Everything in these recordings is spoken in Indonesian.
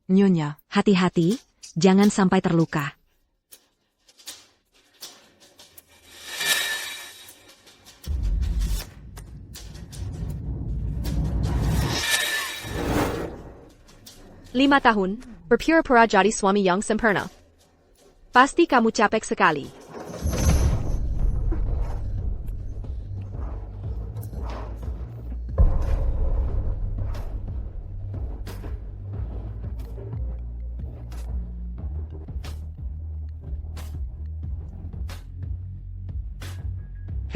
Nyonya. Hati-hati, jangan sampai terluka. Lima tahun, berpura-pura jadi suami yang sempurna. Pasti kamu capek sekali.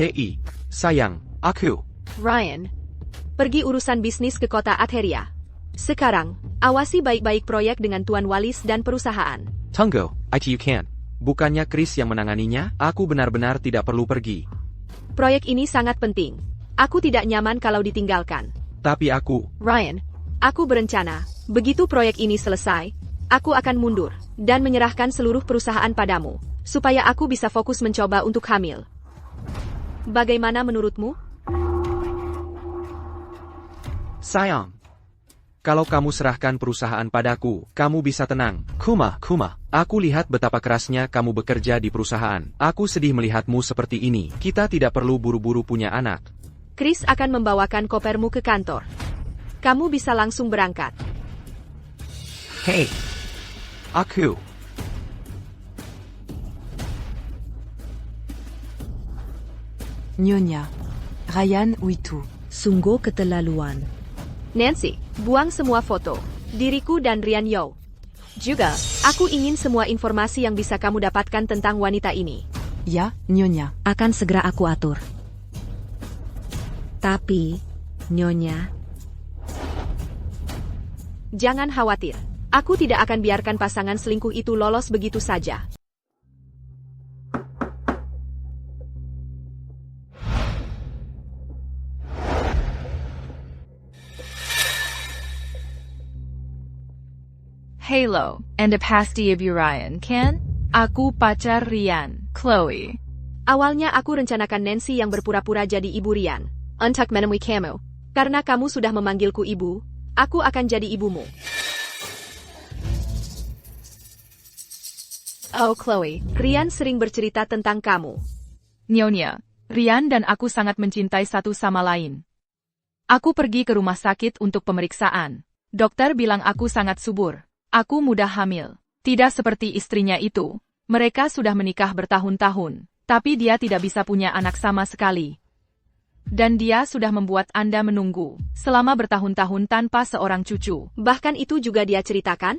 Hei, sayang, aku. Ryan, pergi urusan bisnis ke kota Atheria. Sekarang, awasi baik-baik proyek dengan Tuan Walis dan perusahaan. Tunggu, you can. Bukannya Chris yang menanganinya, aku benar-benar tidak perlu pergi. Proyek ini sangat penting. Aku tidak nyaman kalau ditinggalkan. Tapi aku, Ryan, aku berencana, begitu proyek ini selesai, aku akan mundur dan menyerahkan seluruh perusahaan padamu, supaya aku bisa fokus mencoba untuk hamil. Bagaimana menurutmu? sayang. Kalau kamu serahkan perusahaan padaku, kamu bisa tenang. Kuma, aku lihat betapa kerasnya kamu bekerja di perusahaan. Aku sedih melihatmu seperti ini. Kita tidak perlu buru-buru punya anak. Chris akan membawakan kopermu ke kantor. Kamu bisa langsung berangkat. Hei, aku. Nyonya. Ryan Uitu. Sungguh keterlaluan. Nancy, buang semua foto. Diriku dan Ryan Yao. Juga, aku ingin semua informasi yang bisa kamu dapatkan tentang wanita ini. Ya, Nyonya. Akan segera aku atur. Tapi, Nyonya, Jangan khawatir. Aku tidak akan biarkan pasangan selingkuh itu lolos begitu saja. Halo, and a pasty of Ryan, kan? Aku pacar Ryan, Chloe. Awalnya aku rencanakan Nancy yang berpura-pura jadi ibu Ryan, untuk menemui kamu. Karena kamu sudah memanggilku ibu, aku akan jadi ibumu. Oh Chloe, Ryan sering bercerita tentang kamu. Nyonya, Ryan dan aku sangat mencintai satu sama lain. Aku pergi ke rumah sakit untuk pemeriksaan. Dokter bilang aku sangat subur. Aku mudah hamil. Tidak seperti istrinya itu. Mereka sudah menikah bertahun-tahun, tapi dia tidak bisa punya anak sama sekali. Dan dia sudah membuat Anda menunggu selama bertahun-tahun tanpa seorang cucu. Bahkan itu juga dia ceritakan?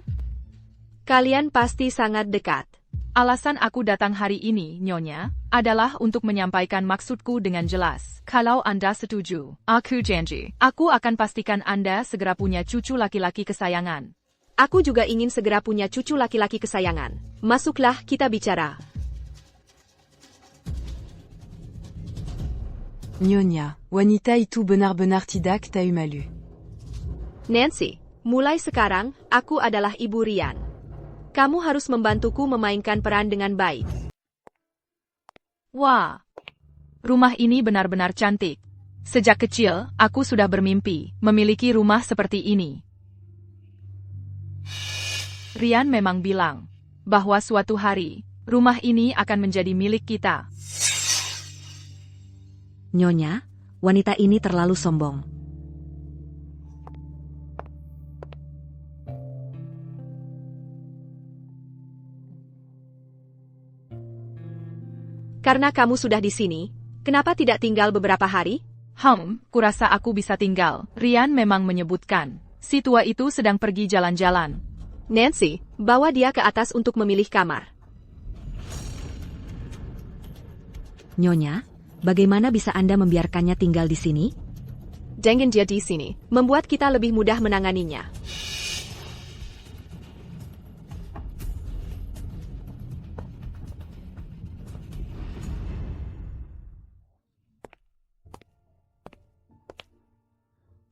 Kalian pasti sangat dekat. Alasan aku datang hari ini, Nyonya, adalah untuk menyampaikan maksudku dengan jelas. Kalau Anda setuju, aku janji, aku akan pastikan Anda segera punya cucu laki-laki kesayangan. Aku juga ingin segera punya cucu laki-laki kesayangan. Masuklah, kita bicara. Nyonya. Wanita itu benar-benar tidak tahu malu. Nancy, mulai sekarang, aku adalah ibu Ryan. Kamu harus membantuku memainkan peran dengan baik. Wah, rumah ini benar-benar cantik. Sejak kecil, aku sudah bermimpi memiliki rumah seperti ini. Ryan memang bilang bahwa suatu hari, rumah ini akan menjadi milik kita. Nyonya, wanita ini terlalu sombong. Karena kamu sudah di sini, kenapa tidak tinggal beberapa hari? Kurasa aku bisa tinggal. Ryan memang menyebutkan, si tua itu sedang pergi jalan-jalan. Nancy, bawa dia ke atas untuk memilih kamar. Nyonya, bagaimana bisa Anda membiarkannya tinggal di sini? Dengan dia di sini, membuat kita lebih mudah menanganinya.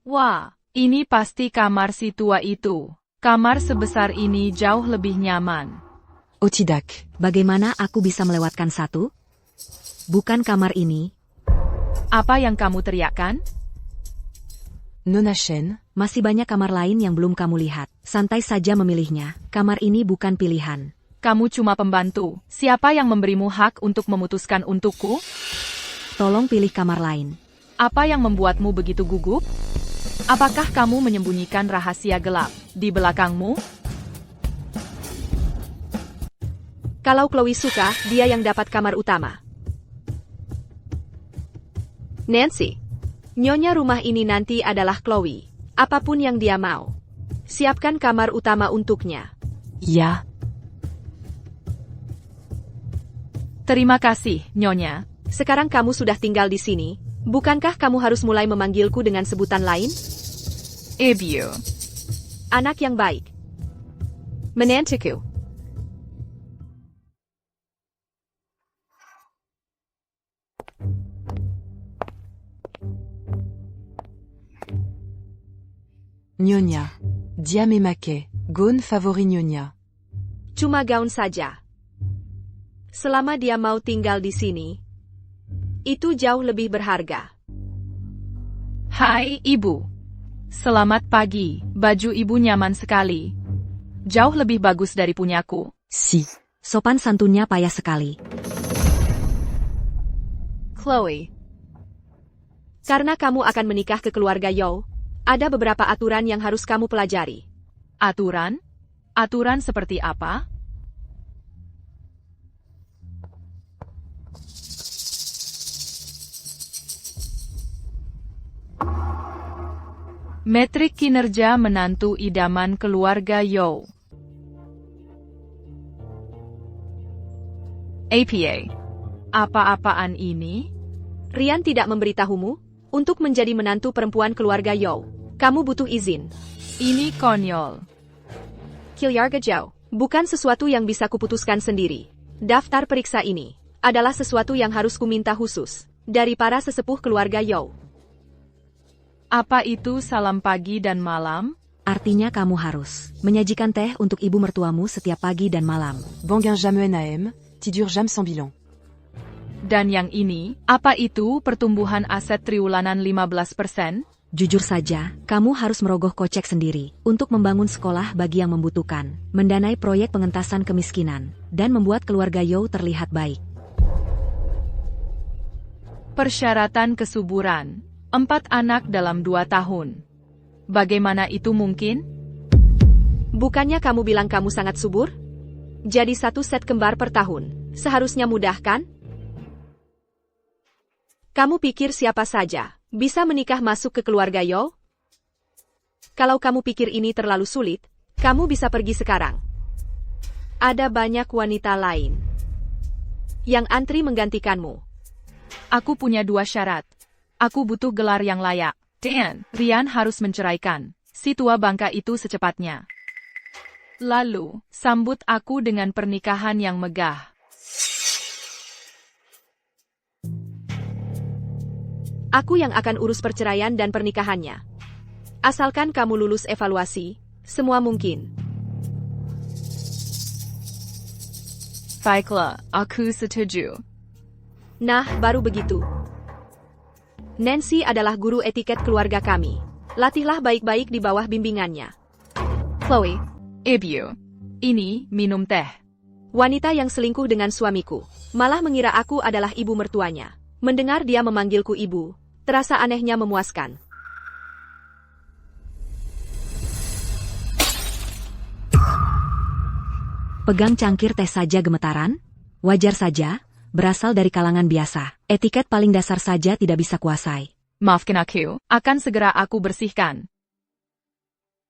Wah, ini pasti kamar si tua itu. Kamar sebesar ini jauh lebih nyaman. Oh tidak. Bagaimana aku bisa melewatkan satu? Bukan kamar ini. Apa yang kamu teriakkan? Nona Shen. Masih banyak kamar lain yang belum kamu lihat. Santai saja memilihnya, kamar ini bukan pilihan. Kamu cuma pembantu. Siapa yang memberimu hak untuk memutuskan untukku? Tolong pilih kamar lain. Apa yang membuatmu begitu gugup? Apakah kamu menyembunyikan rahasia gelap di belakangmu? Kalau Chloe suka, dia yang dapat kamar utama. Nancy, nyonya rumah ini nanti adalah Chloe. Apapun yang dia mau. Siapkan kamar utama untuknya. Ya. Terima kasih, Nyonya. Sekarang kamu sudah tinggal di sini. Bukankah kamu harus mulai memanggilku dengan sebutan lain? Ebio. Anak yang baik. Menantuku. Nyonya. Diam et maquet. Gaun favori Nyonya. Cuma gaun saja. Selama dia mau tinggal di sini, itu jauh lebih berharga. Hai, Ibu. Selamat pagi. Baju Ibu nyaman sekali. Jauh lebih bagus dari punyaku. Si. Sopan santunnya payah sekali. Chloe. Karena kamu akan menikah ke keluarga Yao, ada beberapa aturan yang harus kamu pelajari. Aturan? Aturan seperti apa? Metrik kinerja menantu idaman keluarga Yao. APA. Apa-apaan ini? Rian tidak memberitahumu? Untuk menjadi menantu perempuan keluarga Yao, kamu butuh izin. Ini konyol. Kilyarga Zhao, bukan sesuatu yang bisa kuputuskan sendiri. Daftar periksa ini adalah sesuatu yang harus kuminta khusus dari para sesepuh keluarga Yao. Apa itu salam pagi dan malam? Artinya kamu harus menyajikan teh untuk ibu mertuamu setiap pagi dan malam. Banguin jamais NAM, tidur jam sans bilan. Dan yang ini, apa itu pertumbuhan aset triwulanan 15%? Jujur saja, kamu harus merogoh kocek sendiri untuk membangun sekolah bagi yang membutuhkan, mendanai proyek pengentasan kemiskinan, dan membuat keluarga Yao terlihat baik. Persyaratan kesuburan. 4 anak dalam 2 tahun. Bagaimana itu mungkin? Bukannya kamu bilang kamu sangat subur? Jadi 1 set kembar per tahun. Seharusnya mudah kan? Kamu pikir siapa saja bisa menikah masuk ke keluarga Yao? Kalau kamu pikir ini terlalu sulit, kamu bisa pergi sekarang. Ada banyak wanita lain yang antri menggantikanmu. Aku punya 2 syarat. Aku butuh gelar yang layak. Dan Rian harus menceraikan si tua bangka itu secepatnya. Lalu, sambut aku dengan pernikahan yang megah. Aku yang akan urus perceraian dan pernikahannya. Asalkan kamu lulus evaluasi, semua mungkin. Baiklah, aku setuju. Nah, baru begitu. Nancy adalah guru etiket keluarga kami. Latihlah baik-baik di bawah bimbingannya. Chloe. Ebio. Ini, minum teh. Wanita yang selingkuh dengan suamiku. Malah mengira aku adalah ibu mertuanya. Mendengar dia memanggilku ibu, terasa anehnya memuaskan. Pegang cangkir teh saja gemetaran? Wajar saja, berasal dari kalangan biasa. Etiket paling dasar saja tidak bisa kuasai. Maafkan aku, akan segera aku bersihkan.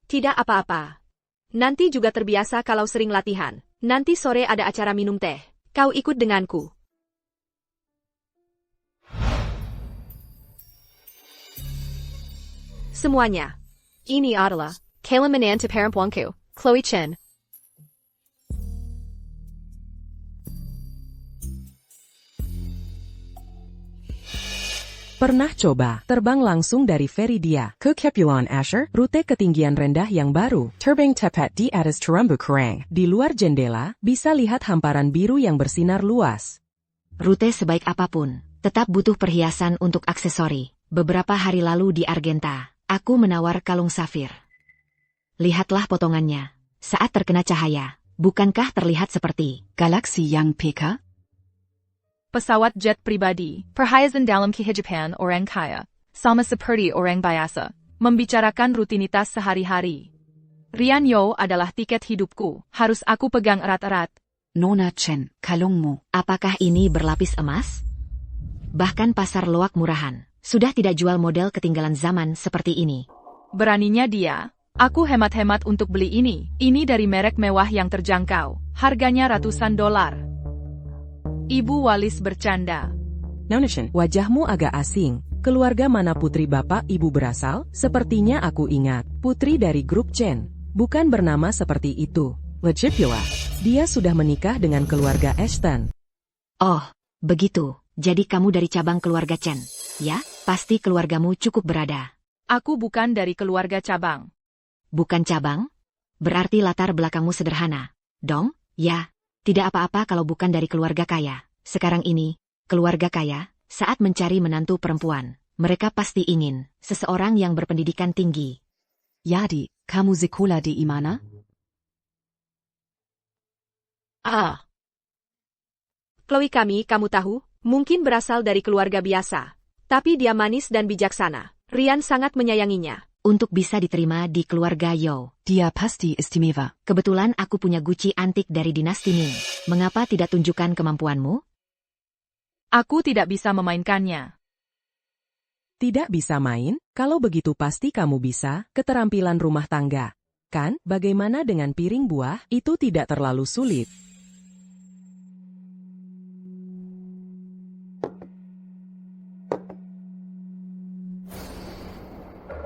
Tidak apa-apa. Nanti juga terbiasa kalau sering latihan. Nanti sore ada acara minum teh. Kau ikut denganku. Semuanya. Ini adalah Kayla menantu perempuanku, Chloe Chen. Pernah coba terbang langsung dari Feridia ke Kepulauan Asher, rute ketinggian rendah yang baru, terbang tepat di atas terumbu karang. Di luar jendela, bisa lihat hamparan biru yang bersinar luas. Rute sebaik apapun, tetap butuh perhiasan untuk aksesori. Beberapa hari lalu di Argenta, Aku menawar kalung safir. Lihatlah potongannya. Saat terkena cahaya, bukankah terlihat seperti galaksi yang peka? Pesawat jet pribadi, perhiasan dalam kehidupan orang kaya, sama seperti orang biasa, membicarakan rutinitas sehari-hari. Rian Yo adalah tiket hidupku, harus aku pegang erat-erat. Nona Chen, kalungmu. Apakah ini berlapis emas? Bahkan pasar loak murahan, sudah tidak jual model ketinggalan zaman seperti ini. Beraninya dia. Aku hemat-hemat untuk beli ini. Ini dari merek mewah yang terjangkau. Harganya ratusan dolar. Ibu Walis bercanda. Nonation, wajahmu agak asing. Keluarga mana putri bapak ibu berasal? Sepertinya aku ingat. Putri dari grup Chen. Bukan bernama seperti itu. Legitula. Dia sudah menikah dengan keluarga Ashton. Oh, begitu. Jadi kamu dari cabang keluarga Chen. Ya, pasti keluargamu cukup berada. Aku bukan dari keluarga cabang. Bukan cabang? Berarti latar belakangmu sederhana. Dong? Ya, tidak apa-apa kalau bukan dari keluarga kaya. Sekarang ini, keluarga kaya, saat mencari menantu perempuan, mereka pasti ingin seseorang yang berpendidikan tinggi. Jadi, kamu sekolah di mana? Chloe kamu tahu, mungkin berasal dari keluarga biasa. Tapi dia manis dan bijaksana. Rian sangat menyayanginya. Untuk bisa diterima di keluarga Yo. Dia pasti istimewa. Kebetulan aku punya guci antik dari dinasti Ming. Mengapa tidak tunjukkan kemampuanmu? Aku tidak bisa memainkannya. Tidak bisa main? Kalau begitu pasti kamu bisa, keterampilan rumah tangga. Kan, bagaimana dengan piring buah? Itu tidak terlalu sulit.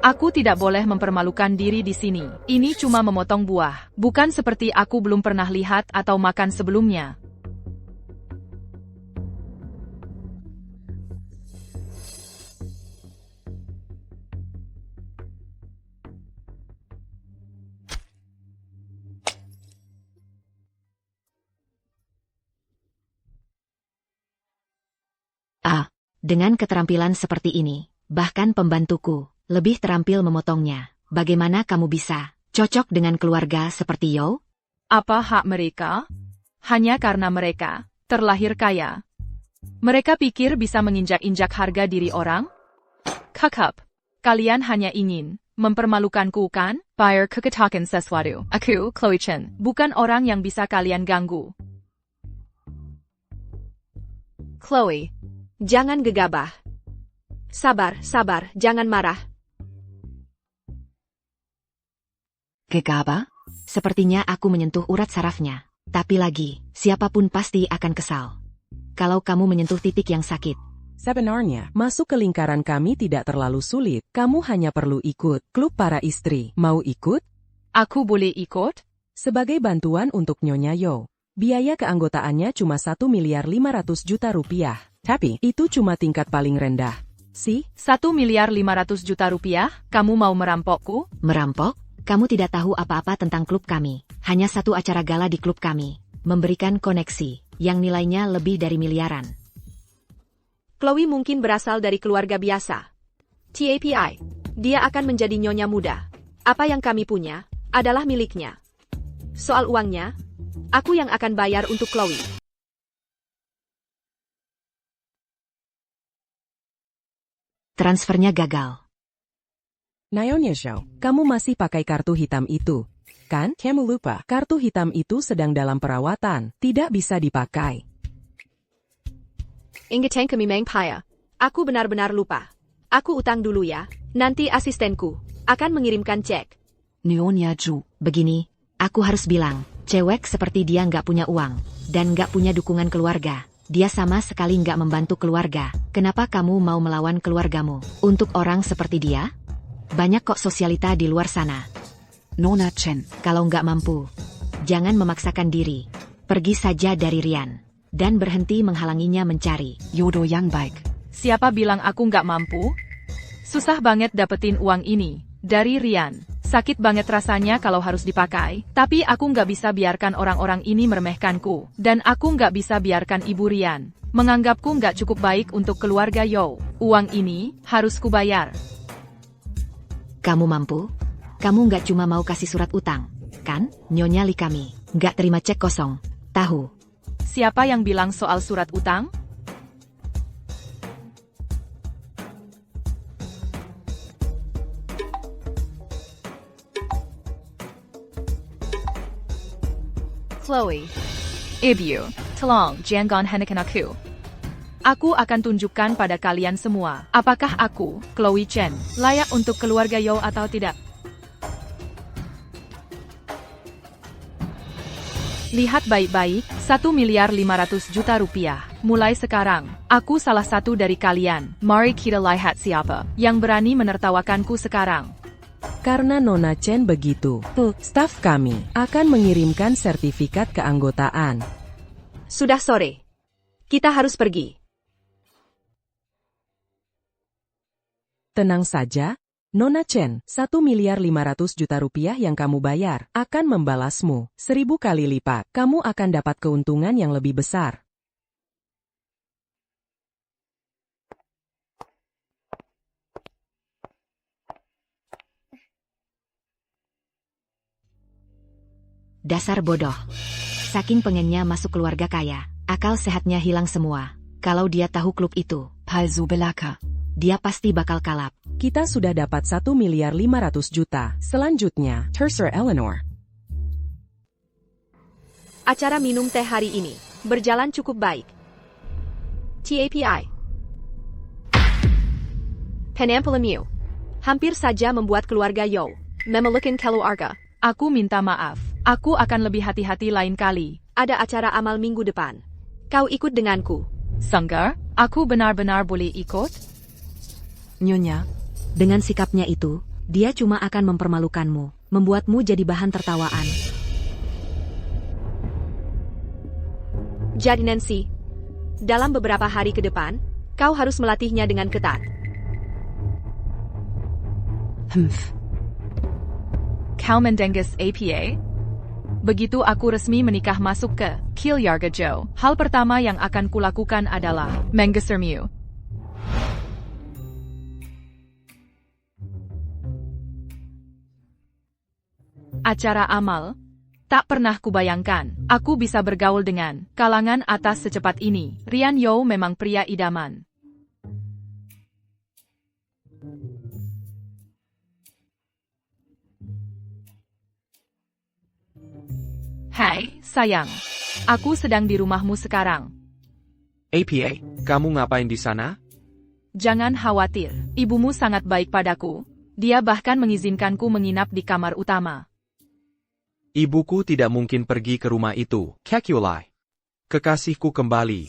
Aku tidak boleh mempermalukan diri di sini. Ini cuma memotong buah. Bukan seperti aku belum pernah lihat atau makan sebelumnya. Dengan keterampilan seperti ini, bahkan pembantuku lebih terampil memotongnya. Bagaimana kamu bisa cocok dengan keluarga seperti Yo? Apa hak mereka? Hanya karena mereka terlahir kaya. Mereka pikir bisa menginjak-injak harga diri orang? Kakap, kalian hanya ingin mempermalukanku kan? Biar keketakan sesuatu. Aku, Chloe Chen, bukan orang yang bisa kalian ganggu. Chloe, jangan gegabah. Sabar, jangan marah. Gegabah? Sepertinya aku menyentuh urat sarafnya. Tapi lagi, siapapun pasti akan kesal. Kalau kamu menyentuh titik yang sakit. Sebenarnya, masuk ke lingkaran kami tidak terlalu sulit. Kamu hanya perlu ikut klub para istri. Mau ikut? Aku boleh ikut? Sebagai bantuan untuk Nyonya Yo. Biaya keanggotaannya cuma 1.500.000.000 rupiah. Tapi, itu cuma tingkat paling rendah. 1.500.000.000 rupiah? Kamu mau merampokku? Merampok? Kamu tidak tahu apa-apa tentang klub kami. Hanya satu acara gala di klub kami. Memberikan koneksi, yang nilainya lebih dari miliaran. Chloe mungkin berasal dari keluarga biasa. TAPI, dia akan menjadi nyonya muda. Apa yang kami punya, adalah miliknya. Soal uangnya, aku yang akan bayar untuk Chloe. Transfernya gagal. Nyonya Zhao, kamu masih pakai kartu hitam itu. Kan? Kamu lupa, kartu hitam itu sedang dalam perawatan, tidak bisa dipakai. Ingatkan kami Meng Paya. Aku benar-benar lupa. Aku utang dulu ya, nanti asistenku akan mengirimkan cek. Nyonya Zhu. Begini, aku harus bilang, cewek seperti dia nggak punya uang, dan nggak punya dukungan keluarga. Dia sama sekali nggak membantu keluarga. Kenapa kamu mau melawan keluargamu? Untuk orang seperti dia? Banyak kok sosialita di luar sana. Nona Chen. Kalau nggak mampu, jangan memaksakan diri. Pergi saja dari Rian. Dan berhenti menghalanginya mencari jodoh yang baik. Siapa bilang aku nggak mampu? Susah banget dapetin uang ini. Dari Rian. Sakit banget rasanya kalau harus dipakai. Tapi aku nggak bisa biarkan orang-orang ini meremehkanku. Dan aku nggak bisa biarkan Ibu Rian menganggapku nggak cukup baik untuk keluarga Yo. Uang ini harus kubayar. Kamu mampu? Kamu nggak cuma mau kasih surat utang, kan? Nyonya Li kami nggak terima cek kosong. Tahu? Siapa yang bilang soal surat utang? Chloe. Ibu, tolong jangan hentikan aku. Aku akan tunjukkan pada kalian semua, apakah aku, Chloe Chen, layak untuk keluarga Yao atau tidak. Lihat baik-baik, 1.500.000.000 rupiah. Mulai sekarang, aku salah satu dari kalian. Mari kita lihat siapa yang berani menertawakanku sekarang. Karena Nona Chen begitu, staf kami akan mengirimkan sertifikat keanggotaan. Sudah sore. Kita harus pergi. Tenang saja, Nona Chen, 1.500.000.000 rupiah yang kamu bayar akan membalasmu 1000 kali lipat. Kamu akan dapat keuntungan yang lebih besar. Dasar bodoh. Saking pengennya masuk keluarga kaya, akal sehatnya hilang semua. Kalau dia tahu klub itu, palsu belaka, dia pasti bakal kalap. Kita sudah dapat 1.500.000.000. Selanjutnya, Terser Eleanor. Acara minum teh hari ini berjalan cukup baik. TAPI. Penampilmu hampir saja membuat keluarga Yao memelukan keluarga. Aku minta maaf. Aku akan lebih hati-hati lain kali. Ada acara amal minggu depan. Kau ikut denganku. Sanggar, aku benar-benar boleh ikut? Nyonya, Dengan sikapnya itu, dia cuma akan mempermalukanmu, membuatmu jadi bahan tertawaan. Jadi Nancy, dalam beberapa hari ke depan, kau harus melatihnya dengan ketat. Kau mendengus APA? Begitu aku resmi menikah masuk ke Keluarga Zhou, hal pertama yang akan kulakukan adalah menggesermu. Acara amal? Tak pernah kubayangkan, aku bisa bergaul dengan kalangan atas secepat ini. Rian Yao memang pria idaman. Hai, sayang. Aku sedang di rumahmu sekarang. APA, kamu ngapain di sana? Jangan khawatir, ibumu sangat baik padaku. Dia bahkan mengizinkanku menginap di kamar utama. Ibuku tidak mungkin pergi ke rumah itu. Kekulai. Kekasihku kembali.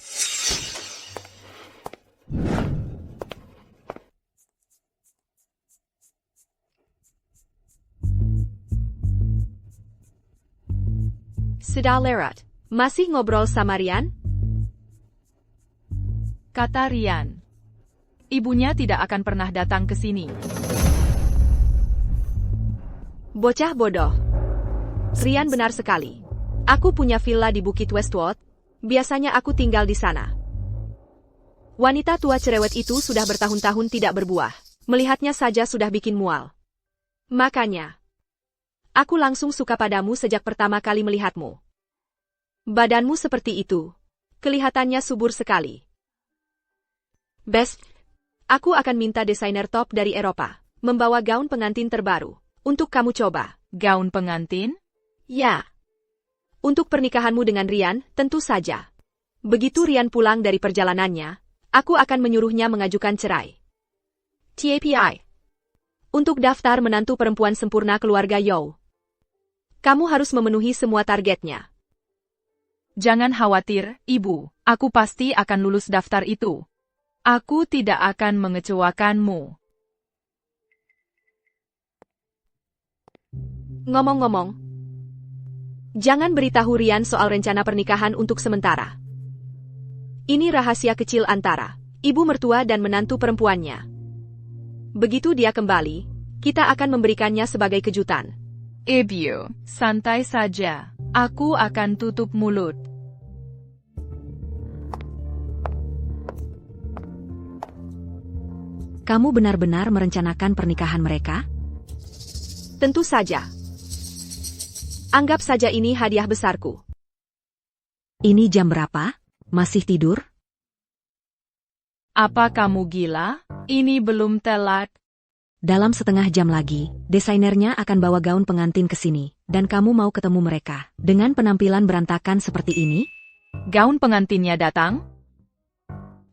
Sudah lewat. Masih ngobrol sama Rian? Kata Rian. Ibunya tidak akan pernah datang ke sini. Bocah bodoh. Rian benar sekali. Aku punya villa di Bukit Westwood. Biasanya aku tinggal di sana. Wanita tua cerewet itu sudah bertahun-tahun tidak berbuah. Melihatnya saja sudah bikin mual. Makanya, aku langsung suka padamu sejak pertama kali melihatmu. Badanmu seperti itu. Kelihatannya subur sekali. Best, aku akan minta desainer top dari Eropa membawa gaun pengantin terbaru untuk kamu coba. Gaun pengantin? Ya. Untuk pernikahanmu dengan Rian, tentu saja. Begitu Rian pulang dari perjalanannya, aku akan menyuruhnya mengajukan cerai. TAPI. Untuk daftar menantu perempuan sempurna keluarga Yao, kamu harus memenuhi semua targetnya. Jangan khawatir, Ibu. Aku pasti akan lulus daftar itu. Aku tidak akan mengecewakanmu. Ngomong-ngomong, jangan beritahu Rian soal rencana pernikahan untuk sementara. Ini rahasia kecil antara ibu mertua dan menantu perempuannya. Begitu dia kembali, kita akan memberikannya sebagai kejutan. Ibu, santai saja. Aku akan tutup mulut. Kamu benar-benar merencanakan pernikahan mereka? Tentu saja. Anggap saja ini hadiah besarku. Ini jam berapa? Masih tidur? Apa kamu gila? Ini belum telat. Dalam setengah jam lagi, desainernya akan bawa gaun pengantin ke sini, dan kamu mau ketemu mereka. Dengan penampilan berantakan seperti ini? Gaun pengantinnya datang?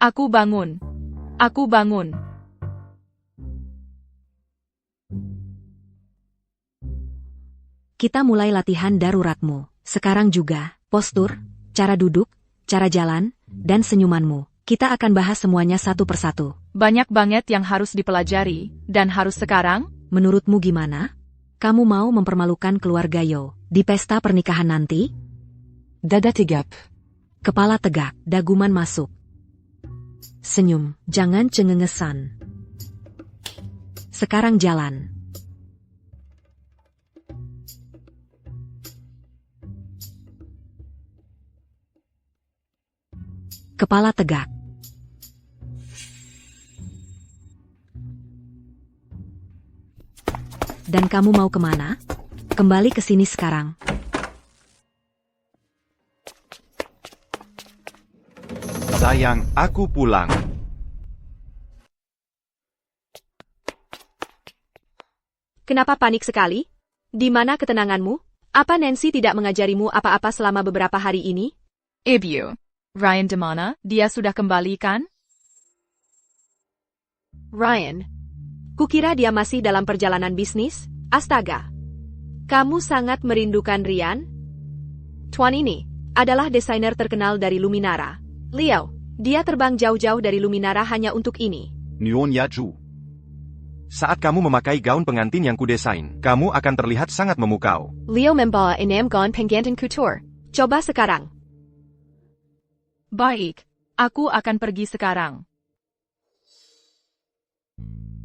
Aku bangun. Aku bangun. Kita mulai latihan daruratmu. Sekarang juga, postur, cara duduk, cara jalan, dan senyumanmu. Kita akan bahas semuanya satu persatu. Banyak banget yang harus dipelajari, dan harus sekarang? Menurutmu gimana? Kamu mau mempermalukan keluarga Yo di pesta pernikahan nanti? Dada tegap. Kepala tegak, daguman masuk. Senyum, jangan cengengesan. Sekarang jalan. Kepala tegak. Dan kamu mau kemana? Kembali ke sini sekarang. Sayang, aku pulang. Kenapa panik sekali? Di mana ketenanganmu? Apa Nancy tidak mengajarimu apa-apa selama beberapa hari ini? Ibu. Ryan di mana? Dia sudah kembali kan? Ryan. Kukira dia masih dalam perjalanan bisnis. Astaga. Kamu sangat merindukan Ryan? Tuan ini adalah desainer terkenal dari Luminara. Leo, dia terbang jauh-jauh dari Luminara hanya untuk ini. Nyonya Ju. Saat kamu memakai gaun pengantin yang kudesain, kamu akan terlihat sangat memukau. Leo membawa enam gaun pengantin couture. Coba sekarang. Baik. Aku akan pergi sekarang.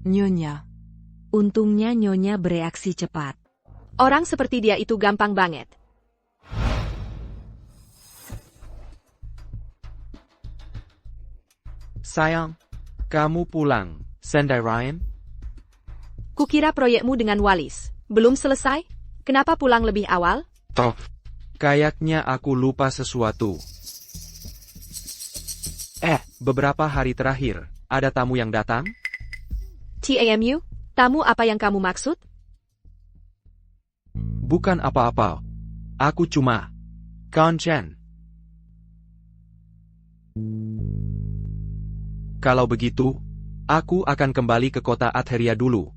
Nyonya. Untungnya Nyonya bereaksi cepat. Orang seperti dia itu gampang banget. Sayang, kamu pulang. Sendai Ryan? Kukira proyekmu dengan Wallis belum selesai? Kenapa pulang lebih awal? Toh, kayaknya aku lupa sesuatu. Beberapa hari terakhir, ada tamu yang datang? TAMU? Tamu apa yang kamu maksud? Bukan apa-apa. Aku cuma konsen. Kalau begitu, aku akan kembali ke kota Atheria dulu.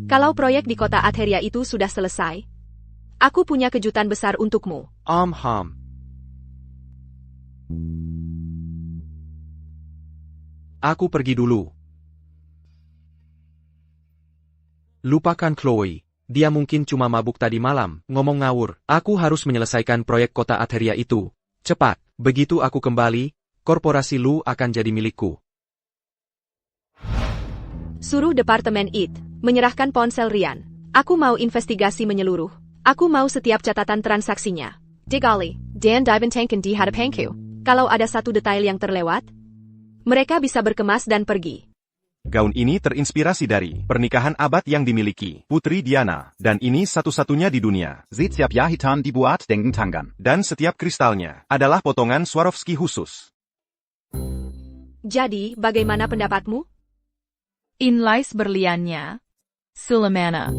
Kalau proyek di kota Atheria itu sudah selesai, aku punya kejutan besar untukmu. Aku pergi dulu. Lupakan Chloe. Dia mungkin cuma mabuk tadi malam, ngomong ngawur. Aku harus menyelesaikan proyek kota Atheria itu. Cepat, begitu aku kembali, korporasi Lu akan jadi milikku. Suruh Departemen IT menyerahkan ponsel Ryan. Aku mau investigasi menyeluruh. Aku mau setiap catatan transaksinya. Digali, dan Diventanken di hadapanku. Kalau ada satu detail yang terlewat, mereka bisa berkemas dan pergi. Gaun ini terinspirasi dari pernikahan abad yang dimiliki Putri Diana, dan ini satu-satunya di dunia. Setiap jahitan dibuat dengan tangan. Dan setiap kristalnya adalah potongan Swarovski khusus. Jadi, bagaimana pendapatmu? Inlays berliannya. Sulemana.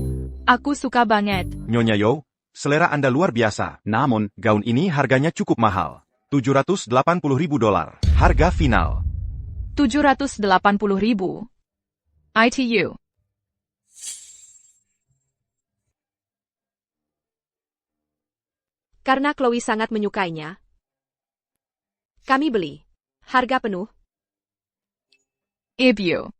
Aku suka banget. Nyonya Yo, selera Anda luar biasa. Namun, gaun ini harganya cukup mahal. $780.000. Harga final. 780.000. ITU. Karena Chloe sangat menyukainya, kami beli. Harga penuh. Ibu.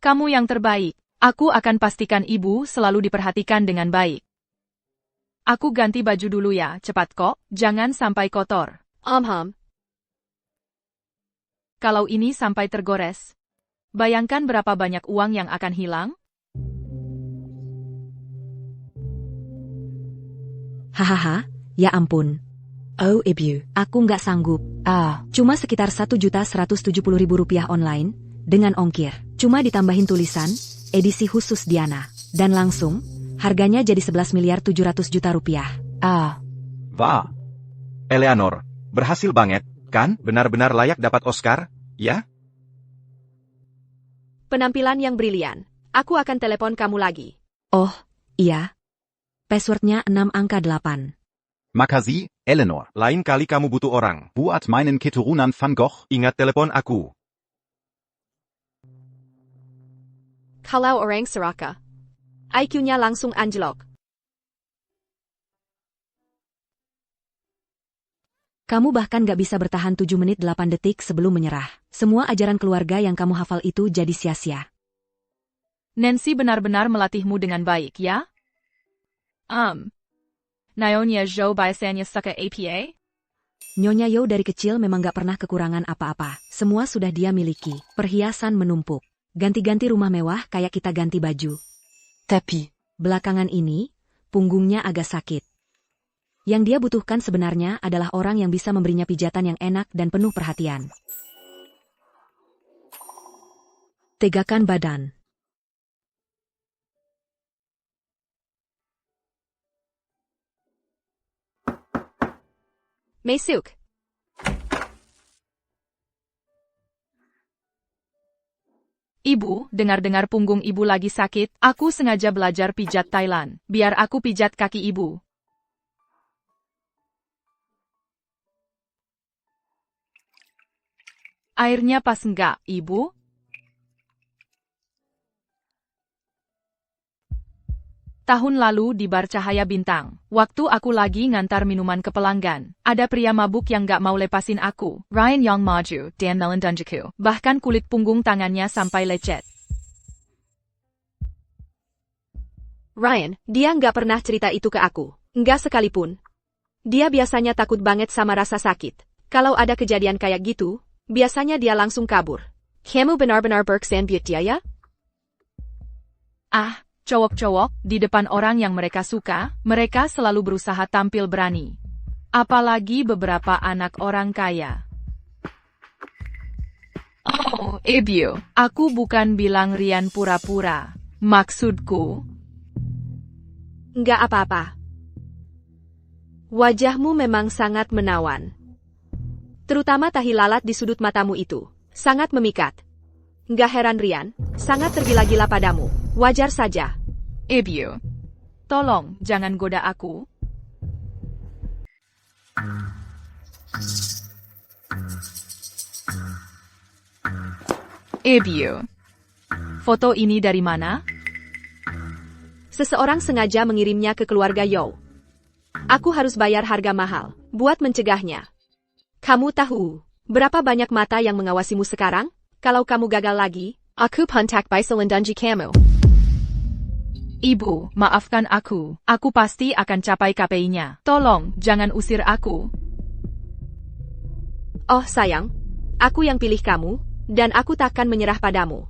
Kamu yang terbaik. Aku akan pastikan ibu selalu diperhatikan dengan baik. Aku ganti baju dulu ya, cepat kok, jangan sampai kotor. Kalau ini sampai tergores, bayangkan berapa banyak uang yang akan hilang? Hahaha, ya ampun. Oh ibu, aku nggak sanggup. Cuma sekitar Rp1.170.000 online, dengan ongkir. Cuma ditambahin tulisan, edisi khusus Diana. Dan langsung, harganya jadi 11 miliar 700 juta rupiah. Ah, Wah. Eleanor, berhasil banget, kan? Benar-benar layak dapat Oscar, ya? Penampilan yang brilian. Aku akan telepon kamu lagi. Oh, iya. Passwordnya 6 angka 8. Makasih, Eleanor. Lain kali kamu butuh orang. Buat meinen keturunan Van Gogh. Ingat telepon aku. Kalau orang Seraka, IQ-nya langsung anjlok. Kamu bahkan gak bisa bertahan 7 menit 8 detik sebelum menyerah. Semua ajaran keluarga yang kamu hafal itu jadi sia-sia. Nancy benar-benar melatihmu dengan baik, ya? Nyonya Zhou biasanya suka APA? Nyonya Yo dari kecil memang gak pernah kekurangan apa-apa. Semua sudah dia miliki. Perhiasan menumpuk. Ganti-ganti rumah mewah kayak kita ganti baju. tapi, Belakangan ini, punggungnya agak sakit. Yang dia butuhkan sebenarnya adalah orang yang bisa memberinya pijatan yang enak dan penuh perhatian. Tegakkan badan. Masuk. Ibu, dengar-dengar punggung ibu lagi sakit, aku sengaja belajar pijat Thailand. Biar aku pijat kaki ibu. Airnya pas enggak, ibu? Tahun lalu di bar Cahaya Bintang, waktu aku lagi ngantar minuman ke pelanggan, ada pria mabuk yang gak mau lepasin aku. Ryan Yang Maju dan Melandunjaku. Bahkan kulit punggung tangannya sampai lecet. Ryan, dia nggak pernah cerita itu ke aku. Nggak sekalipun. Dia biasanya takut banget sama rasa sakit. Kalau ada kejadian kayak gitu, biasanya dia langsung kabur. Kamu benar-benar berkesan dia ya? Ah, cowok-cowok, di depan orang yang mereka suka, mereka selalu berusaha tampil berani. Apalagi beberapa anak orang kaya. Oh, Ibu, aku bukan bilang Rian pura-pura. Maksudku, Nggak apa-apa. Wajahmu memang sangat menawan. Terutama tahi lalat di sudut matamu itu. Sangat memikat. Nggak heran Rian, sangat tergila-gila padamu. Wajar saja. Ibu, tolong jangan goda aku. Ibu, foto ini dari mana? Seseorang sengaja mengirimnya ke keluarga Yo. Aku harus bayar harga mahal buat mencegahnya. Kamu tahu berapa banyak mata yang mengawasimu sekarang? Kalau kamu gagal lagi, aku kontak Baisalindunji kamu. Ibu, maafkan aku. Aku pasti akan capai KPI-nya. Tolong, jangan usir aku. Oh sayang, aku yang pilih kamu, dan aku takkan menyerah padamu.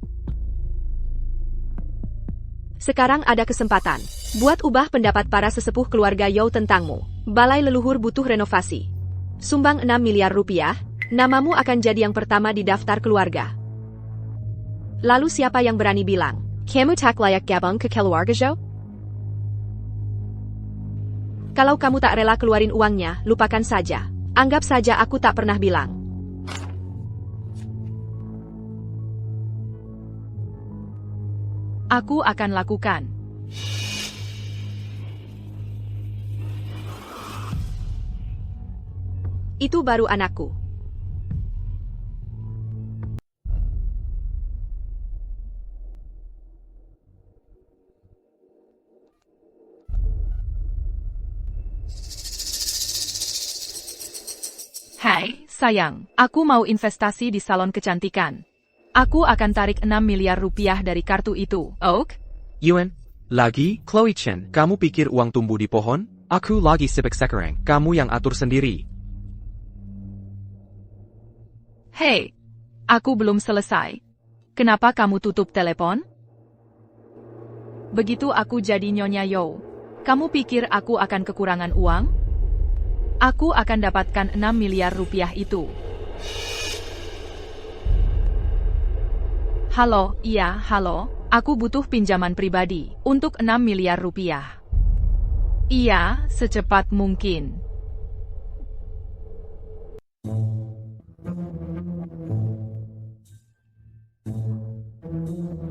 Sekarang ada kesempatan. Buat ubah pendapat para sesepuh keluarga Yo tentangmu. Balai leluhur butuh renovasi. Sumbang 6 miliar rupiah, namamu akan jadi yang pertama di daftar keluarga. Lalu siapa yang berani bilang, kamu tak layak gabung ke keluarga Yo? Kalau kamu tak rela keluarin uangnya, lupakan saja. Anggap saja aku tak pernah bilang. Aku akan lakukan. Itu baru anakku. Hai, sayang. Aku mau investasi di salon kecantikan. Aku akan tarik 6 miliar rupiah dari kartu itu. Ok? Yuan, lagi, Chloe Chen, kamu pikir uang tumbuh di pohon? Aku lagi sibuk sekarang, kamu yang atur sendiri. Hei, aku belum selesai. Kenapa kamu tutup telepon? Begitu aku jadi Nyonya Yo, kamu pikir aku akan kekurangan uang? Aku akan dapatkan 6 miliar rupiah itu. Halo, iya, halo. Aku butuh pinjaman pribadi untuk 6 miliar rupiah. Iya, secepat mungkin.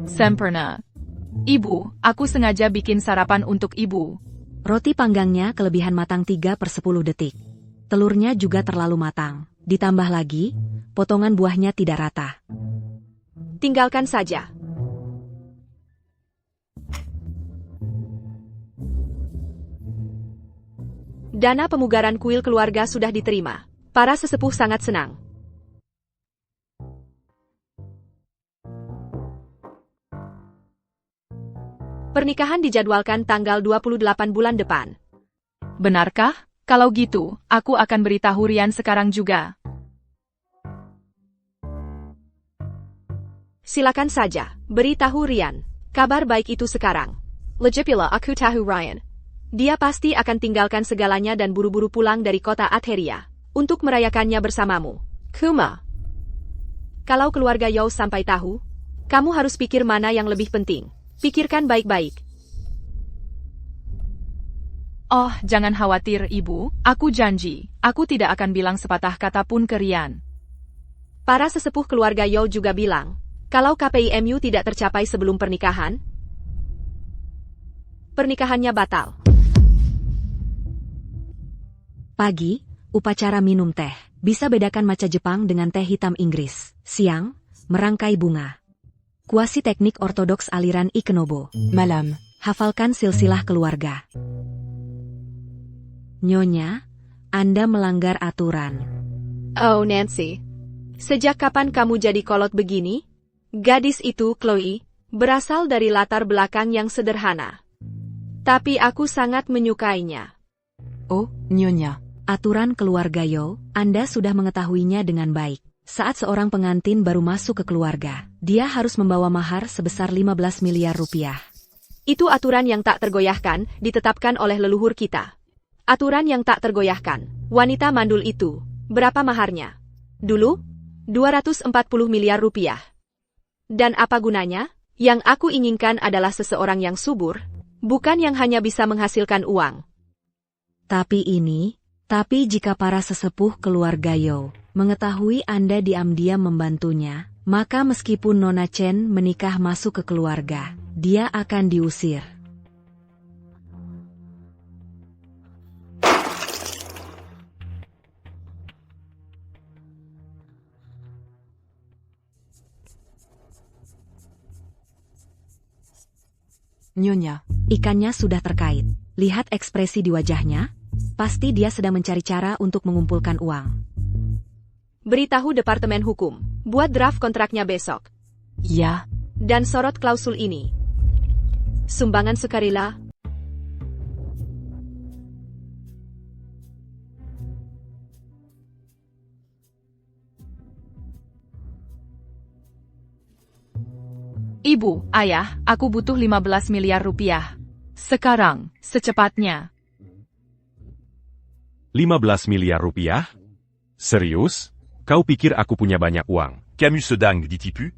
Sempurna. Ibu, aku sengaja bikin sarapan untuk ibu. Roti panggangnya kelebihan matang 3/10 detik. Telurnya juga terlalu matang. Ditambah lagi, potongan buahnya tidak rata. Tinggalkan saja. Dana pemugaran kuil keluarga sudah diterima. Para sesepuh sangat senang. Pernikahan dijadwalkan tanggal 28 bulan depan. Benarkah? Kalau gitu, aku akan beritahu Rian sekarang juga. Silakan saja, beritahu Rian. Kabar baik itu sekarang. Lejepila aku tahu Ryan. Dia pasti akan tinggalkan segalanya dan buru-buru pulang dari kota Atheria untuk merayakannya bersamamu. Kuma. Kalau keluarga Yao sampai tahu, kamu harus pikir mana yang lebih penting. Pikirkan baik-baik. Oh, jangan khawatir, Ibu. Aku janji, aku tidak akan bilang sepatah kata pun ke Rian. Para sesepuh keluarga Yao juga bilang, kalau KPIMU tidak tercapai sebelum pernikahan, pernikahannya batal. Pagi, upacara minum teh. Bisa bedakan matcha Jepang dengan teh hitam Inggris. Siang, merangkai bunga. Kuasi teknik ortodoks aliran Ikenobo. Malam. Hafalkan silsilah keluarga. Nyonya, Anda melanggar aturan. Oh Nancy, sejak kapan kamu jadi kolot begini? Gadis itu, Chloe, berasal dari latar belakang yang sederhana. Tapi aku sangat menyukainya. Oh, Nyonya. Aturan keluarga Yao, Anda sudah mengetahuinya dengan baik. Saat seorang pengantin baru masuk ke keluarga, dia harus membawa mahar sebesar 15 miliar rupiah. Itu aturan yang tak tergoyahkan, ditetapkan oleh leluhur kita. Aturan yang tak tergoyahkan. Wanita mandul itu, berapa maharnya? Dulu, 240 miliar rupiah. Dan apa gunanya? Yang aku inginkan adalah seseorang yang subur, bukan yang hanya bisa menghasilkan uang. Tapi jika para sesepuh keluarga Yao mengetahui Anda diam-diam membantunya, maka meskipun Nona Chen menikah masuk ke keluarga, dia akan diusir. Nyonya. Ikannya sudah terkait. Lihat ekspresi di wajahnya. Pasti dia sedang mencari cara untuk mengumpulkan uang. Beritahu Departemen Hukum, buat draft kontraknya besok. Ya. Dan sorot klausul ini. Sumbangan sukarela. Ibu, ayah, aku butuh 15 miliar rupiah. Sekarang, secepatnya. 15 miliar rupiah? Serius? Kau pikir aku punya banyak uang? Kamu sedang ditipu?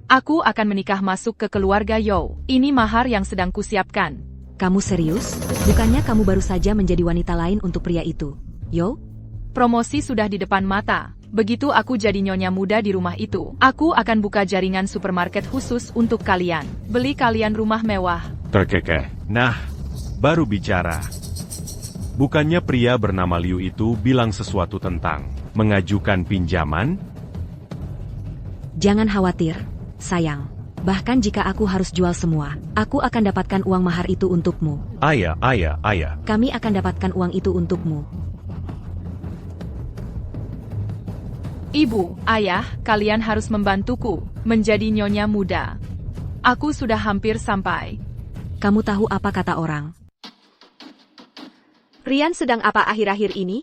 Aku akan menikah masuk ke keluarga Yao. Ini mahar yang sedang kusiapkan. Kamu serius? Bukannya kamu baru saja menjadi wanita lain untuk pria itu? Yo? Promosi sudah di depan mata. Begitu aku jadi nyonya muda di rumah itu, aku akan buka jaringan supermarket khusus untuk kalian. Beli kalian rumah mewah. Terkekeh. Nah, baru bicara. Bukannya pria bernama Liu itu bilang sesuatu tentang mengajukan pinjaman? Jangan khawatir, sayang. Bahkan jika aku harus jual semua, aku akan dapatkan uang mahar itu untukmu. Ayah. Kami akan dapatkan uang itu untukmu. Ibu, ayah, kalian harus membantuku menjadi nyonya muda. Aku sudah hampir sampai. Kamu tahu apa kata orang? Rian sedang apa akhir-akhir ini?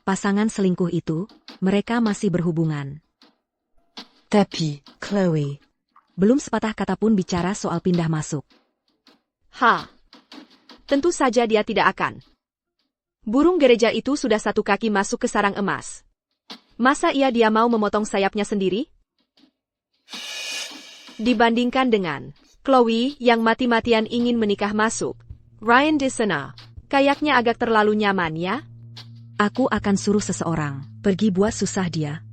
Pasangan selingkuh itu, mereka masih berhubungan. Tapi, Chloe. Belum sepatah kata pun bicara soal pindah masuk. Tentu saja dia tidak akan. Burung gereja itu sudah satu kaki masuk ke sarang emas. Masa dia mau memotong sayapnya sendiri? Dibandingkan dengan Chloe yang mati-matian ingin menikah masuk. Ryan di sana. Kayaknya agak terlalu nyaman ya? Aku akan suruh seseorang pergi buat susah dia.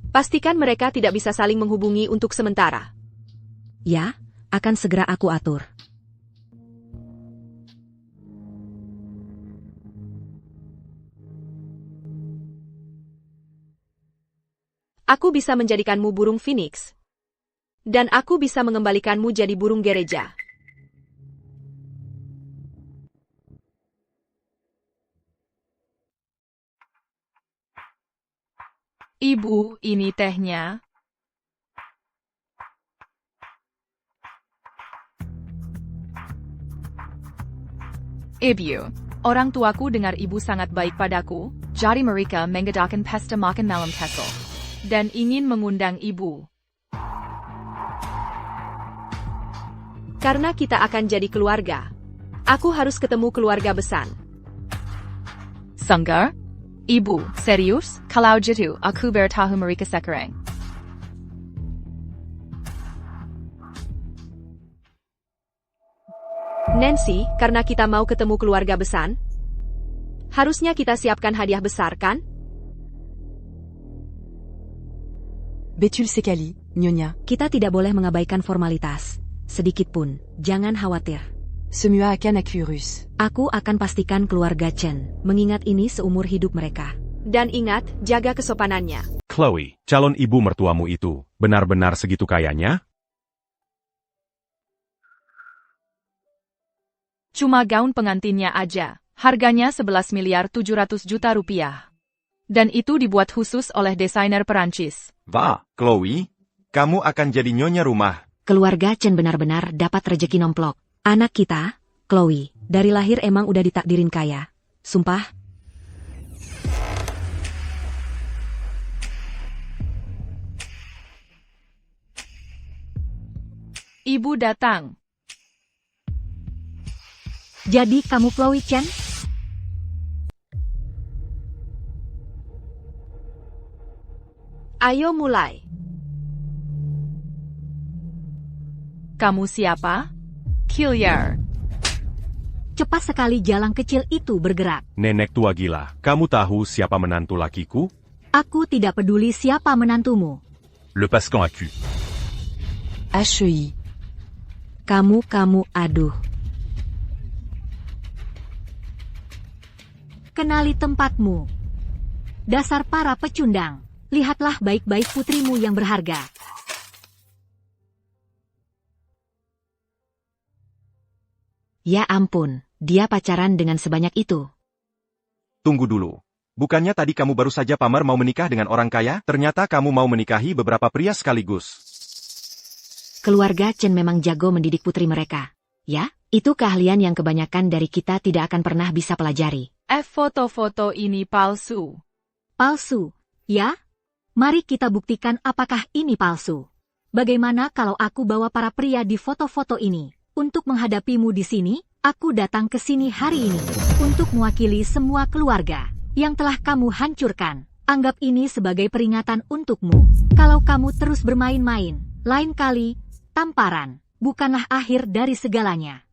Pastikan mereka tidak bisa saling menghubungi untuk sementara. Ya, akan segera aku atur. Aku bisa menjadikanmu burung phoenix. Dan aku bisa mengembalikanmu jadi burung gereja. Ibu, ini tehnya. Ibu, orang tuaku dengar ibu sangat baik padaku, jadi mereka mengadakan pesta makan malam besok. Dan ingin mengundang ibu. Karena kita akan jadi keluarga. Aku harus ketemu keluarga besar. Sanggar? Ibu, serius? Kalau gitu, aku bertahu mereka sekarang. Nancy, karena kita mau ketemu keluarga besar, harusnya kita siapkan hadiah besar, kan? Betul sekali, Nyonya. Kita tidak boleh mengabaikan formalitas. Sedikit pun, jangan khawatir. Semua akan aku urus. Aku akan pastikan keluarga Chen mengingat ini seumur hidup mereka. Dan ingat, jaga kesopanannya. Chloe, calon ibu mertuamu itu, benar-benar segitu kayanya? Cuma gaun pengantinnya aja. Harganya 11.700.000.000 rupiah. Dan itu dibuat khusus oleh desainer Perancis. Wah, Chloe, kamu akan jadi nyonya rumah. Keluarga Chen benar-benar dapat rejeki nomplok. Anak kita, Chloe, dari lahir emang udah ditakdirin kaya. Sumpah. Ibu datang. Jadi kamu Chloe Chen? Ayo mulai. Kamu siapa? Killier. Cepat sekali jalang kecil itu bergerak. Nenek tua gila, kamu tahu siapa menantu lakiku? Aku tidak peduli siapa menantumu. Le Pascan Acu. HEI. Kamu, aduh. Kenali tempatmu. Dasar para pecundang. Lihatlah baik-baik putrimu yang berharga. Ya ampun, dia pacaran dengan sebanyak itu. Tunggu dulu. Bukannya tadi kamu baru saja pamer mau menikah dengan orang kaya? Ternyata kamu mau menikahi beberapa pria sekaligus. Keluarga Chen memang jago mendidik putri mereka. Ya, itu keahlian yang kebanyakan dari kita tidak akan pernah bisa pelajari. Foto-foto ini palsu. Palsu, ya? Mari kita buktikan apakah ini palsu. Bagaimana kalau aku bawa para pria di foto-foto ini? Untuk menghadapimu di sini, aku datang ke sini hari ini. Untuk mewakili semua keluarga yang telah kamu hancurkan. Anggap ini sebagai peringatan untukmu. Kalau kamu terus bermain-main, lain kali, tamparan, bukanlah akhir dari segalanya.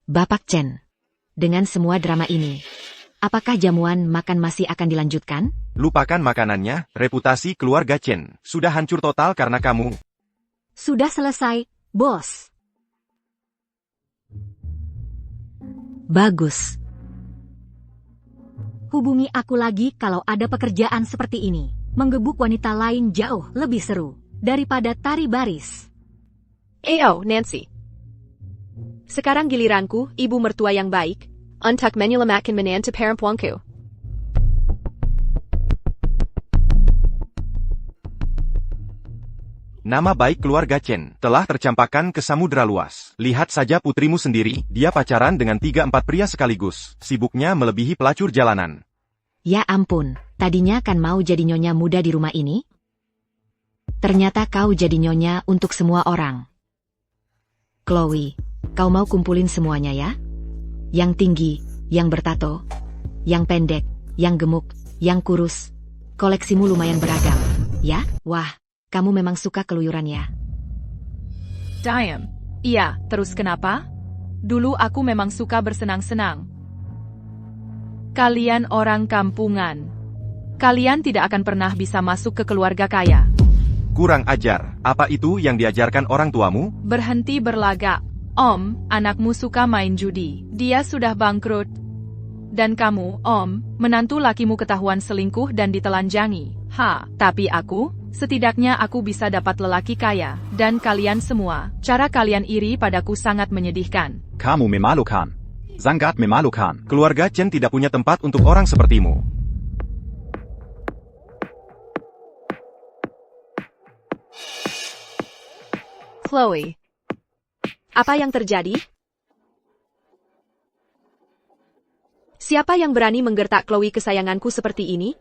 Bapak Chen. Dengan semua drama ini, apakah jamuan makan masih akan dilanjutkan? Lupakan makanannya, reputasi keluarga Chen sudah hancur total karena kamu. Sudah selesai, bos. Bagus. Hubungi aku lagi kalau ada pekerjaan seperti ini. Menggebuk wanita lain jauh lebih seru daripada tari baris. Nancy. Sekarang giliranku, ibu mertua yang baik. Untuk menyelamatkan menantu perempuanku. Nama baik keluarga Chen telah tercampakkan ke samudera luas. Lihat saja putrimu sendiri, dia pacaran dengan 3-4 pria sekaligus. Sibuknya melebihi pelacur jalanan. Ya ampun, tadinya kan mau jadi nyonya muda di rumah ini? Ternyata kau jadi nyonya untuk semua orang. Chloe, kau mau kumpulin semuanya ya? Yang tinggi, yang bertato, yang pendek, yang gemuk, yang kurus. Koleksimu lumayan beragam, ya? Wah, kamu memang suka keluyuran ya? Diam. Iya, terus kenapa? Dulu aku memang suka bersenang-senang. Kalian orang kampungan. Kalian tidak akan pernah bisa masuk ke keluarga kaya. Kurang ajar, apa itu yang diajarkan orang tuamu? Berhenti berlagak. Om, anakmu suka main judi. Dia sudah bangkrut. Dan kamu, Om, menantu lakimu ketahuan selingkuh dan ditelanjangi. Tapi aku, setidaknya aku bisa dapat lelaki kaya. Dan kalian semua, cara kalian iri padaku sangat menyedihkan. Kamu memalukan. Sangat memalukan. Keluarga Chen tidak punya tempat untuk orang sepertimu. Chloe. Apa yang terjadi? Siapa yang berani menggertak Chloe kesayanganku seperti ini?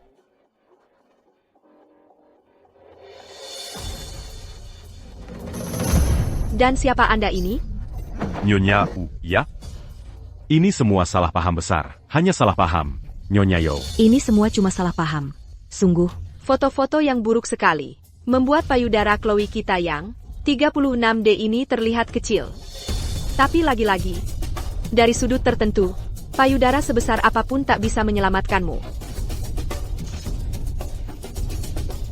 Dan siapa Anda ini? Nyonya Wu, ya? Ini semua salah paham besar. Hanya salah paham, Nyonya Yo. Ini semua cuma salah paham. Sungguh. Foto-foto yang buruk sekali. Membuat payudara Chloe kita yang 36D ini terlihat kecil. Tapi lagi-lagi, dari sudut tertentu, payudara sebesar apapun tak bisa menyelamatkanmu.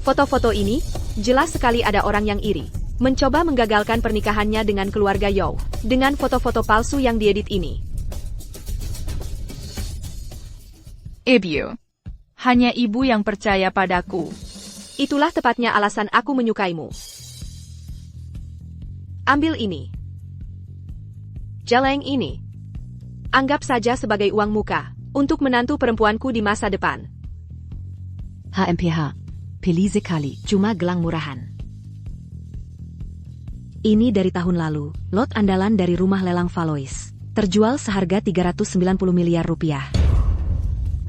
Foto-foto ini, jelas sekali ada orang yang iri. Mencoba menggagalkan pernikahannya dengan keluarga Yo, dengan foto-foto palsu yang diedit ini. Ibu. Hanya ibu yang percaya padaku. Itulah tepatnya alasan aku menyukaimu. Ambil ini. Jeleng ini. Anggap saja sebagai uang muka, untuk menantu perempuanku di masa depan. HMPH. Pilih sekali. Cuma gelang murahan. Ini dari tahun lalu, lot andalan dari rumah lelang Valois. Terjual seharga 390 miliar rupiah.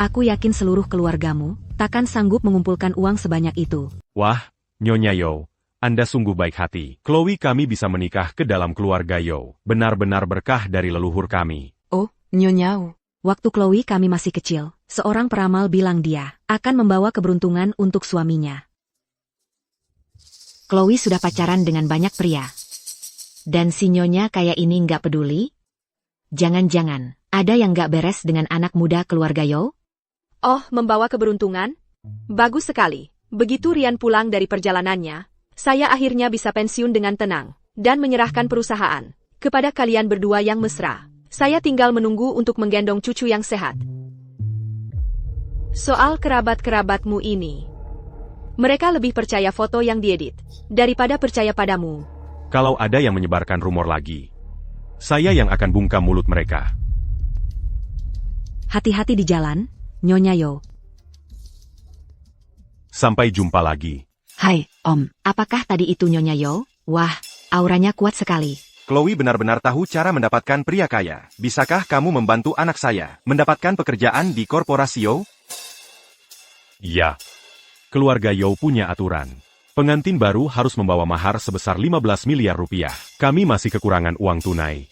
Aku yakin seluruh keluargamu takkan sanggup mengumpulkan uang sebanyak itu. Wah, Nyonya Yo, Anda sungguh baik hati. Chloe kami bisa menikah ke dalam keluarga Yo. Benar-benar berkah dari leluhur kami. Oh, Nyonya Wu. Waktu Chloe kami masih kecil, seorang peramal bilang dia akan membawa keberuntungan untuk suaminya. Chloe sudah pacaran dengan banyak pria. Dan si nyonya kayak ini nggak peduli? Jangan-jangan, ada yang nggak beres dengan anak muda keluarga Yo? Oh, membawa keberuntungan? Bagus sekali. Begitu Rian pulang dari perjalanannya, saya akhirnya bisa pensiun dengan tenang, dan menyerahkan perusahaan kepada kalian berdua yang mesra. Saya tinggal menunggu untuk menggendong cucu yang sehat. Soal kerabat-kerabatmu ini, mereka lebih percaya foto yang diedit, daripada percaya padamu. Kalau ada yang menyebarkan rumor lagi, saya yang akan bungkam mulut mereka. Hati-hati di jalan, Nyonya Yo. Sampai jumpa lagi. Hai, Om. Apakah tadi itu Nyonya Yo? Wah, auranya kuat sekali. Chloe benar-benar tahu cara mendapatkan pria kaya. Bisakah kamu membantu anak saya mendapatkan pekerjaan di korporasi Yo? Ya. Keluarga Yo punya aturan. Pengantin baru harus membawa mahar sebesar 15 miliar rupiah. Kami masih kekurangan uang tunai.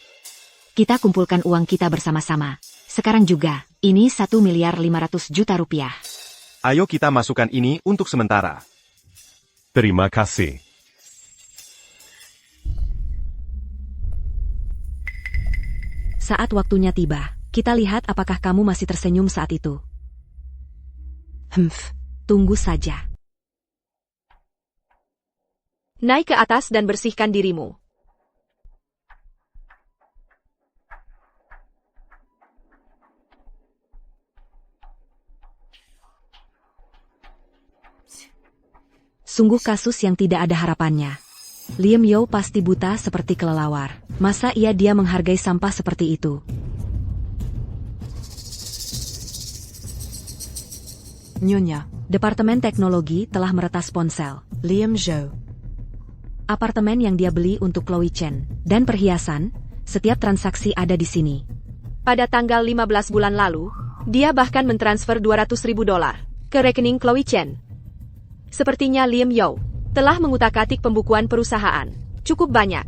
Kita kumpulkan uang kita bersama-sama. Sekarang juga, ini 1 miliar 500 juta rupiah. Ayo kita masukkan ini untuk sementara. Terima kasih. Saat waktunya tiba, kita lihat apakah kamu masih tersenyum saat itu. Tunggu saja. Naik ke atas dan bersihkan dirimu. Sungguh kasus yang tidak ada harapannya. Liam Yo pasti buta seperti kelelawar. Masa dia menghargai sampah seperti itu? Nyonya. Departemen Teknologi telah meretas ponsel Liam Zhou. apartemen yang dia beli untuk Chloe Chen, dan perhiasan. Setiap transaksi ada di sini. Pada tanggal 15 bulan lalu, dia bahkan mentransfer $200.000 ke rekening Chloe Chen. Sepertinya Liam Yo telah mengutak-atik pembukuan perusahaan. Cukup banyak.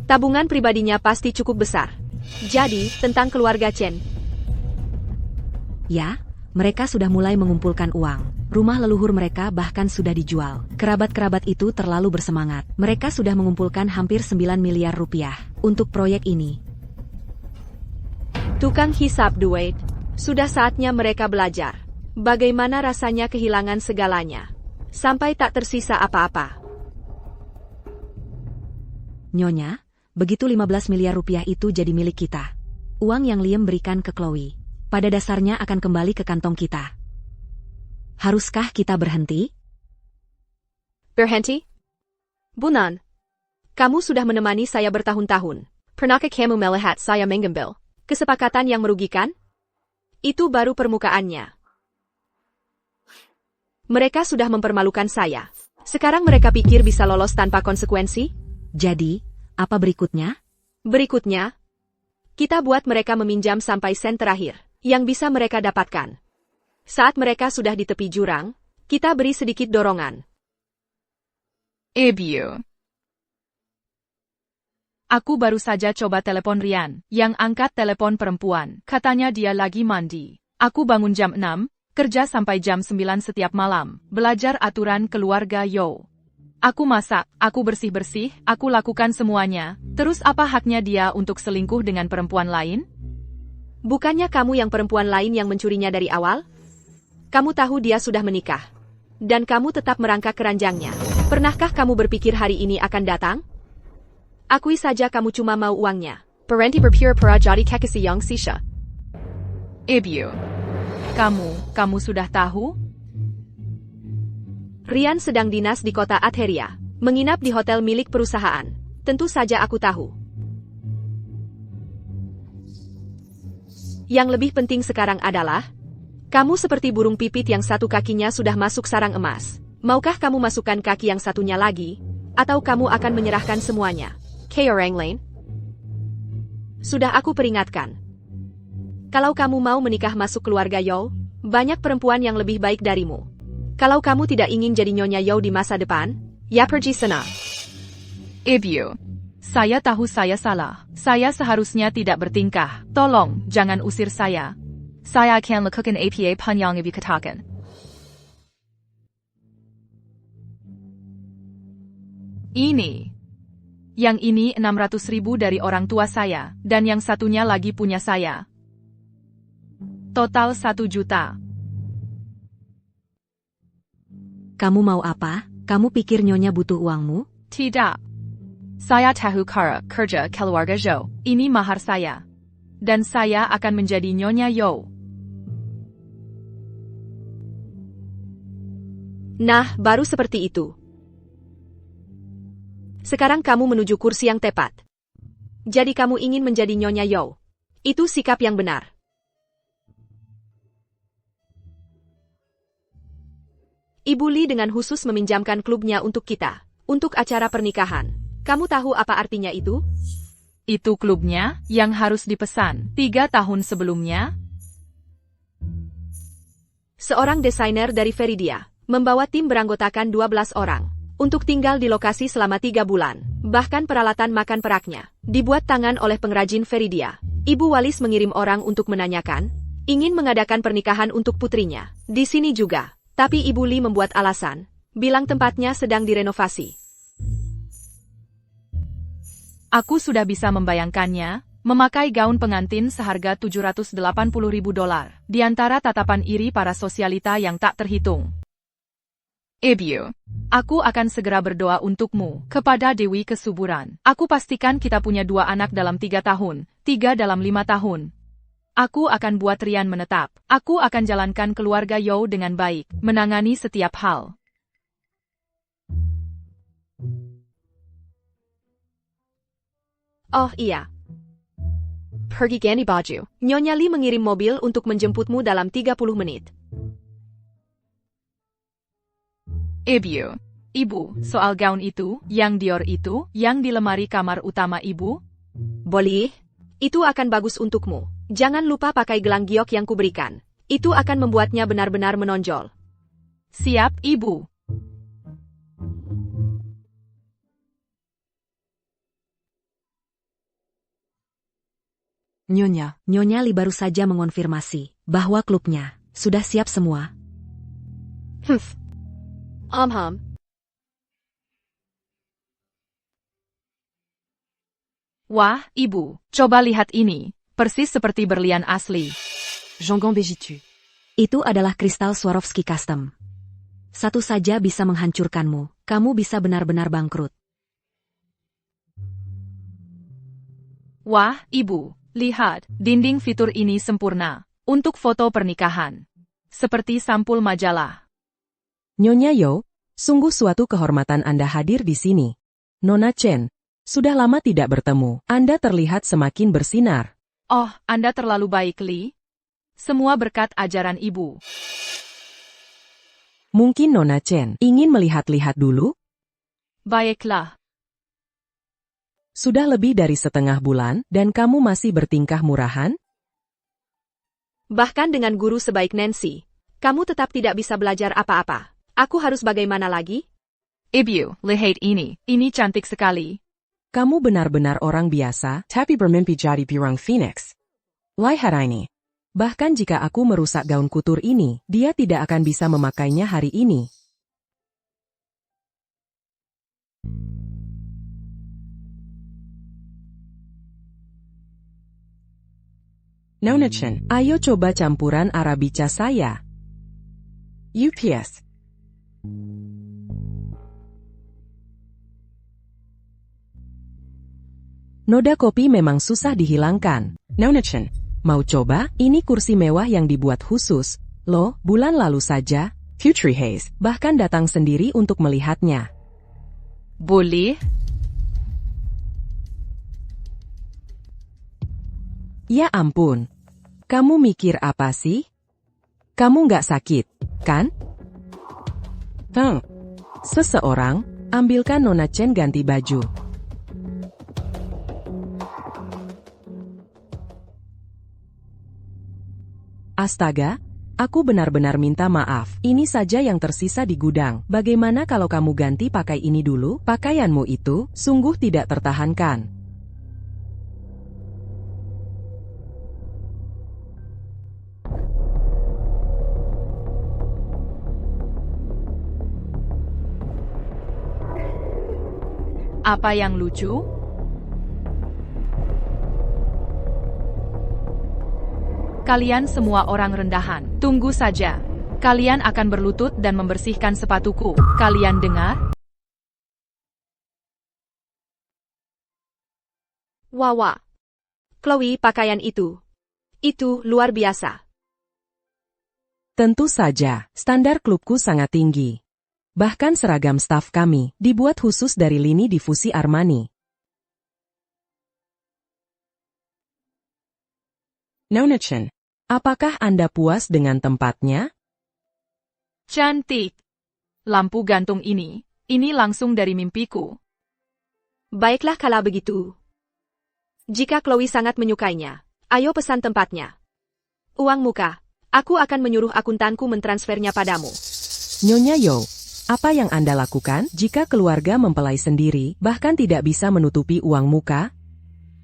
Tabungan pribadinya pasti cukup besar. Jadi, tentang keluarga Chen. Ya, Mereka sudah mulai mengumpulkan uang. Rumah leluhur mereka bahkan sudah dijual. Kerabat-kerabat itu terlalu bersemangat. Mereka sudah mengumpulkan hampir 9 miliar rupiah untuk proyek ini. Tukang hisap duit, sudah saatnya mereka belajar. Bagaimana rasanya kehilangan segalanya, sampai tak tersisa apa-apa. Nyonya, begitu 15 miliar rupiah itu jadi milik kita. Uang yang Liam berikan ke Chloe, pada dasarnya akan kembali ke kantong kita. Haruskah kita berhenti? Berhenti? Bunan, kamu sudah menemani saya bertahun-tahun. Pernahkah kamu melihat saya mengambil kesepakatan yang merugikan? Itu baru permukaannya. Mereka sudah mempermalukan saya. Sekarang mereka pikir bisa lolos tanpa konsekuensi? Jadi, apa berikutnya? Berikutnya, kita buat mereka meminjam sampai sen terakhir yang bisa mereka dapatkan. Saat mereka sudah di tepi jurang, kita beri sedikit dorongan. Ibu. Aku baru saja coba telepon Rian, yang angkat telepon perempuan. Katanya dia lagi mandi. Aku bangun jam 6, kerja sampai jam 9 setiap malam, belajar aturan keluarga Yo. Aku masak, aku bersih-bersih, aku lakukan semuanya. Terus apa haknya dia untuk selingkuh dengan perempuan lain? Bukannya kamu yang perempuan lain yang mencurinya dari awal? Kamu tahu dia sudah menikah. Dan kamu tetap merangkak keranjangnya. Pernahkah kamu berpikir hari ini akan datang? Akui saja kamu cuma mau uangnya. Parenti berpura-pura jadi kekasih yang sisa. Ibu. Kamu sudah tahu? Rian sedang dinas di kota Atheria, menginap di hotel milik perusahaan. Tentu saja aku tahu. Yang lebih penting sekarang adalah, kamu seperti burung pipit yang satu kakinya sudah masuk sarang emas. Maukah kamu masukkan kaki yang satunya lagi? Atau kamu akan menyerahkan semuanya? Ke orang lain? Sudah aku peringatkan. Kalau kamu mau menikah masuk keluarga Yo, banyak perempuan yang lebih baik darimu. Kalau kamu tidak ingin jadi Nyonya Yo di masa depan, ya pergi sana. Ibu. Saya tahu saya salah. Saya seharusnya tidak bertingkah. Tolong, jangan usir saya. Saya akan lakukan apa pun yang ibu katakan. Ini. Yang ini 600.000 dari orang tua saya, dan yang satunya lagi punya saya. Total 1 juta. Kamu mau apa? Kamu pikir Nyonya butuh uangmu? Tidak. Saya tahu cara kerja keluarga Yo. Ini mahar saya. Dan saya akan menjadi Nyonya Yo. Nah, baru seperti itu. Sekarang kamu menuju kursi yang tepat. Jadi kamu ingin menjadi Nyonya Yo. Itu sikap yang benar. Ibu Lee dengan khusus meminjamkan klubnya untuk kita, untuk acara pernikahan. Kamu tahu apa artinya itu? Itu klubnya yang harus dipesan 3 tahun sebelumnya. Seorang desainer dari Veridia membawa tim beranggotakan 12 orang untuk tinggal di lokasi selama 3 bulan. Bahkan peralatan makan peraknya dibuat tangan oleh pengrajin Veridia. Ibu Walis mengirim orang untuk menanyakan, ingin mengadakan pernikahan untuk putrinya. Di sini juga. Tapi Ibu Lee membuat alasan, bilang tempatnya sedang direnovasi. Aku sudah bisa membayangkannya, memakai gaun pengantin seharga $780.000, di antara tatapan iri para sosialita yang tak terhitung. Ibu, aku akan segera berdoa untukmu, kepada Dewi Kesuburan. Aku pastikan kita punya 2 anak dalam 3 tahun, 3 dalam 5 tahun. Aku akan buat Rian menetap. Aku akan jalankan keluarga Yo dengan baik, menangani setiap hal. Oh iya. Pergi ganti baju. Nyonya Lee mengirim mobil untuk menjemputmu dalam 30 menit. Ibu, soal gaun itu, yang Dior itu, yang di lemari kamar utama ibu? Boleh. Itu akan bagus untukmu. Jangan lupa pakai gelang giok yang kuberikan. Itu akan membuatnya benar-benar menonjol. Siap, Ibu. Nyonya Lee baru saja mengonfirmasi bahwa klubnya sudah siap semua. Ham. Wah, Ibu, coba lihat ini. Persis seperti berlian asli. Jangan begitu. Itu adalah kristal Swarovski custom. Satu saja bisa menghancurkanmu. Kamu bisa benar-benar bangkrut. Wah, Ibu, lihat, dinding fitur ini sempurna. Untuk foto pernikahan. Seperti sampul majalah. Nyonya Yo, sungguh suatu kehormatan Anda hadir di sini. Nona Chen, sudah lama tidak bertemu. Anda terlihat semakin bersinar. Oh, Anda terlalu baik, Li. Semua berkat ajaran Ibu. Mungkin Nona Chen ingin melihat-lihat dulu? Baiklah. Sudah lebih dari setengah bulan, dan kamu masih bertingkah murahan? Bahkan dengan guru sebaik Nancy, kamu tetap tidak bisa belajar apa-apa. Aku harus bagaimana lagi? Ibu, lihat ini. Ini cantik sekali. Kamu benar-benar orang biasa, tapi bermimpi jadi pirang phoenix. Lihat ini. Bahkan jika aku merusak gaun kutur ini, dia tidak akan bisa memakainya hari ini. Nona Chen, ayo coba campuran Arabica saya. UPS. Noda kopi memang susah dihilangkan. Nona Chen, mau coba? Ini kursi mewah yang dibuat khusus. Loh, bulan lalu saja, Putri Hayes bahkan datang sendiri untuk melihatnya. Boleh? Ya ampun. Kamu mikir apa sih? Kamu nggak sakit, kan? Seseorang, ambilkan Nona Chen ganti baju. Astaga, aku benar-benar minta maaf. Ini saja yang tersisa di gudang. Bagaimana kalau kamu ganti pakai ini dulu? Pakaianmu itu sungguh tidak tertahankan. Apa yang lucu? Kalian semua orang rendahan. Tunggu saja. Kalian akan berlutut dan membersihkan sepatuku. Kalian dengar? Wawa. Chloe, pakaian itu. Itu luar biasa. Tentu saja, standar klubku sangat tinggi. Bahkan seragam staf kami dibuat khusus dari lini difusi Armani. Nona Chen, apakah Anda puas dengan tempatnya? Cantik. Lampu gantung ini langsung dari mimpiku. Baiklah kalau begitu. Jika Chloe sangat menyukainya, ayo pesan tempatnya. Uang muka. Aku akan menyuruh akuntanku mentransfernya padamu. Nyonya Yo, apa yang Anda lakukan jika keluarga mempelai sendiri bahkan tidak bisa menutupi uang muka?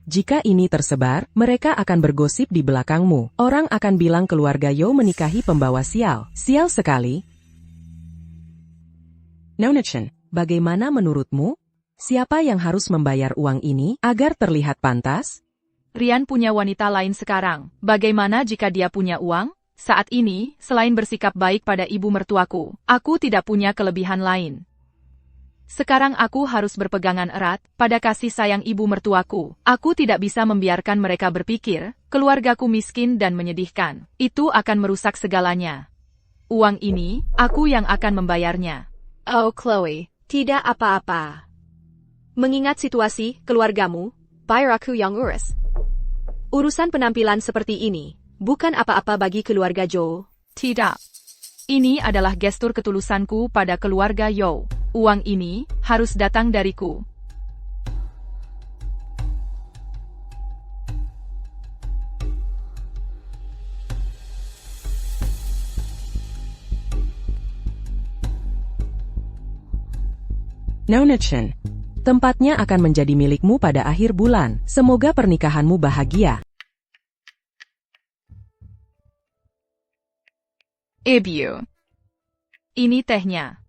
Jika ini tersebar, mereka akan bergosip di belakangmu. Orang akan bilang keluarga Yo menikahi pembawa sial. Sial sekali. Nona Chen, bagaimana menurutmu? Siapa yang harus membayar uang ini agar terlihat pantas? Rian punya wanita lain sekarang. Bagaimana jika dia punya uang? Saat ini, selain bersikap baik pada ibu mertuaku, aku tidak punya kelebihan lain. Sekarang aku harus berpegangan erat pada kasih sayang ibu mertuaku. Aku tidak bisa membiarkan mereka berpikir, keluargaku miskin dan menyedihkan. Itu akan merusak segalanya. Uang ini, aku yang akan membayarnya. Oh Chloe, tidak apa-apa. Mengingat situasi keluargamu, biar aku yang urus. Urusan penampilan seperti ini, bukan apa-apa bagi keluarga Joe. Tidak. Ini adalah gestur ketulusanku pada keluarga Yo. Uang ini harus datang dariku. Nona Chen, tempatnya akan menjadi milikmu pada akhir bulan. Semoga pernikahanmu bahagia. Ibu. Ini tehnya.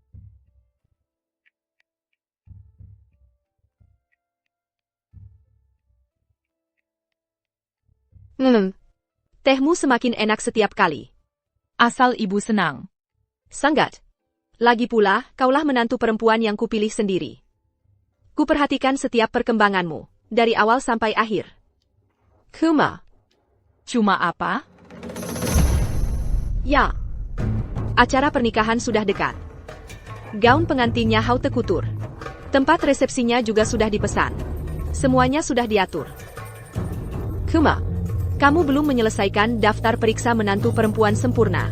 Tehmu semakin enak setiap kali. Asal ibu senang. Sangat. Lagi pula, kaulah menantu perempuan yang kupilih sendiri. Kuperhatikan setiap perkembanganmu, dari awal sampai akhir. Kuma. Cuma apa? Ya. Acara pernikahan sudah dekat. Gaun pengantinnya haute couture. Tempat resepsinya juga sudah dipesan. Semuanya sudah diatur. Kuma, kamu belum menyelesaikan daftar periksa menantu perempuan sempurna.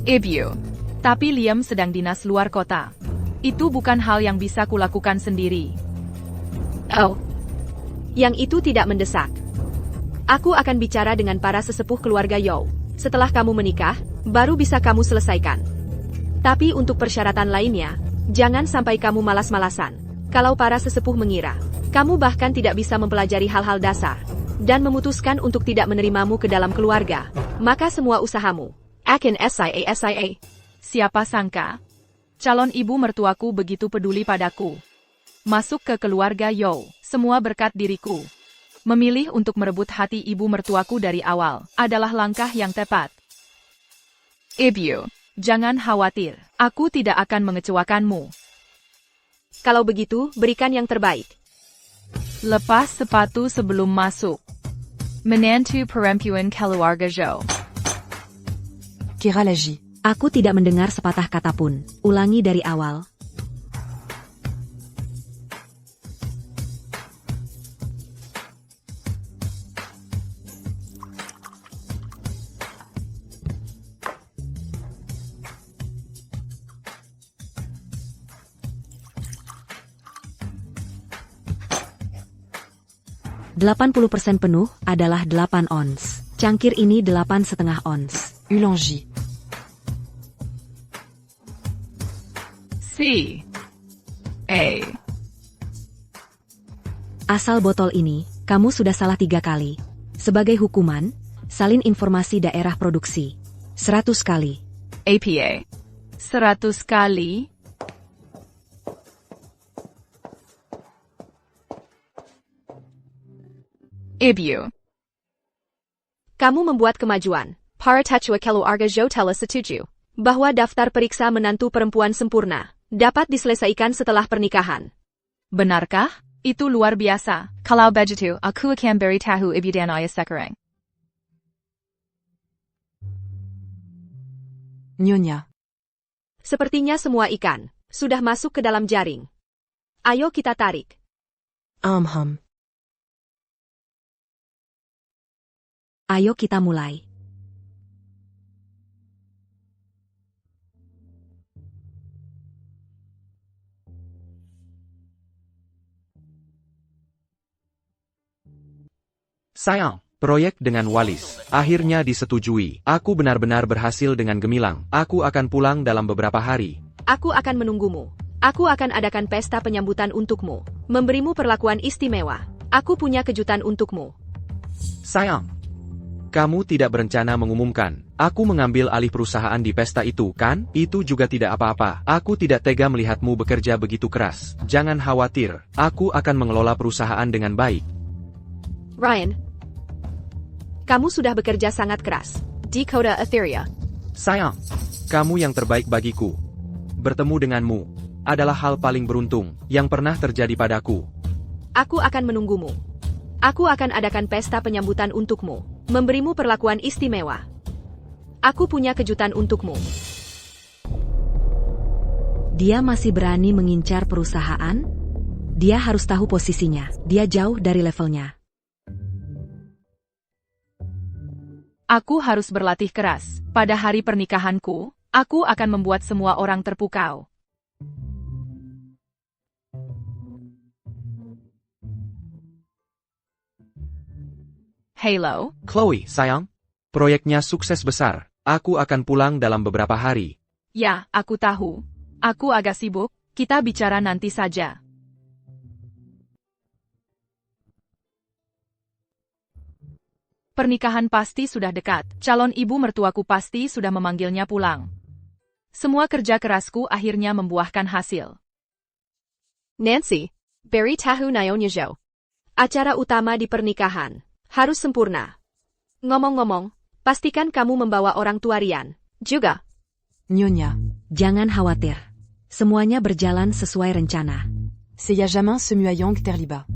Ibu. Tapi Liam sedang dinas luar kota. Itu bukan hal yang bisa kulakukan sendiri. Oh. Yang itu tidak mendesak. Aku akan bicara dengan para sesepuh keluarga Yao. Setelah kamu menikah, baru bisa kamu selesaikan. Tapi untuk persyaratan lainnya, jangan sampai kamu malas-malasan. Kalau para sesepuh mengira kamu bahkan tidak bisa mempelajari hal-hal dasar, dan memutuskan untuk tidak menerimamu ke dalam keluarga, maka semua usahamu akan sia-sia. Siapa sangka? Calon ibu mertuaku begitu peduli padaku. Masuk ke keluarga Yao, semua berkat diriku. Memilih untuk merebut hati ibu mertuaku dari awal adalah langkah yang tepat. Ibu, jangan khawatir, aku tidak akan mengecewakanmu. Kalau begitu, berikan yang terbaik. Lepas sepatu sebelum masuk. Menantu perempuan keluarga Zhou. Kira lagi. Aku tidak mendengar sepatah kata pun. Ulangi dari awal. %80 penuh adalah 8 ons. Cangkir ini 8,5 ons. Ulangi. A. Asal botol ini, kamu sudah salah 3 kali. Sebagai hukuman, salin informasi daerah produksi. 100 kali. APA. 100 kali. Ibu. Kamu membuat kemajuan. Para Tachua Keluarga Zhou telah setuju bahwa daftar periksa menantu perempuan sempurna dapat diselesaikan setelah pernikahan. Benarkah? Itu luar biasa. Kalau begitu, aku akan beritahu ibu dan ayah sekarang. Nyonya. Sepertinya semua ikan sudah masuk ke dalam jaring. Ayo kita tarik. Ayo kita mulai. Sayang, proyek dengan Walis akhirnya disetujui. Aku benar-benar berhasil dengan gemilang. Aku akan pulang dalam beberapa hari. Aku akan menunggumu. Aku akan adakan pesta penyambutan untukmu, memberimu perlakuan istimewa. Aku punya kejutan untukmu. Sayang, kamu tidak berencana mengumumkan. Aku mengambil alih perusahaan di pesta itu, kan? Itu juga tidak apa-apa. Aku tidak tega melihatmu bekerja begitu keras. Jangan khawatir, aku akan mengelola perusahaan dengan baik. Ryan, kamu sudah bekerja sangat keras di Coda Etheria. Sayang, kamu yang terbaik bagiku. Bertemu denganmu adalah hal paling beruntung yang pernah terjadi padaku. Aku akan menunggumu. Aku akan adakan pesta penyambutan untukmu, memberimu perlakuan istimewa. Aku punya kejutan untukmu. Dia masih berani mengincar perusahaan? Dia harus tahu posisinya. Dia jauh dari levelnya. Aku harus berlatih keras. Pada hari pernikahanku, aku akan membuat semua orang terpukau. Halo? Chloe, sayang. Proyeknya sukses besar. Aku akan pulang dalam beberapa hari. Ya, aku tahu. Aku agak sibuk. Kita bicara nanti saja. Pernikahan pasti sudah dekat. Calon ibu mertuaku pasti sudah memanggilnya pulang. Semua kerja kerasku akhirnya membuahkan hasil. Nancy, beri tahu Nyonya Zhou. Acara utama di pernikahan harus sempurna. Ngomong-ngomong, pastikan kamu membawa orang tua Rian juga. Nyonya, Jangan khawatir. Semuanya berjalan sesuai rencana. c'est Yajamin Semuayong Terliba.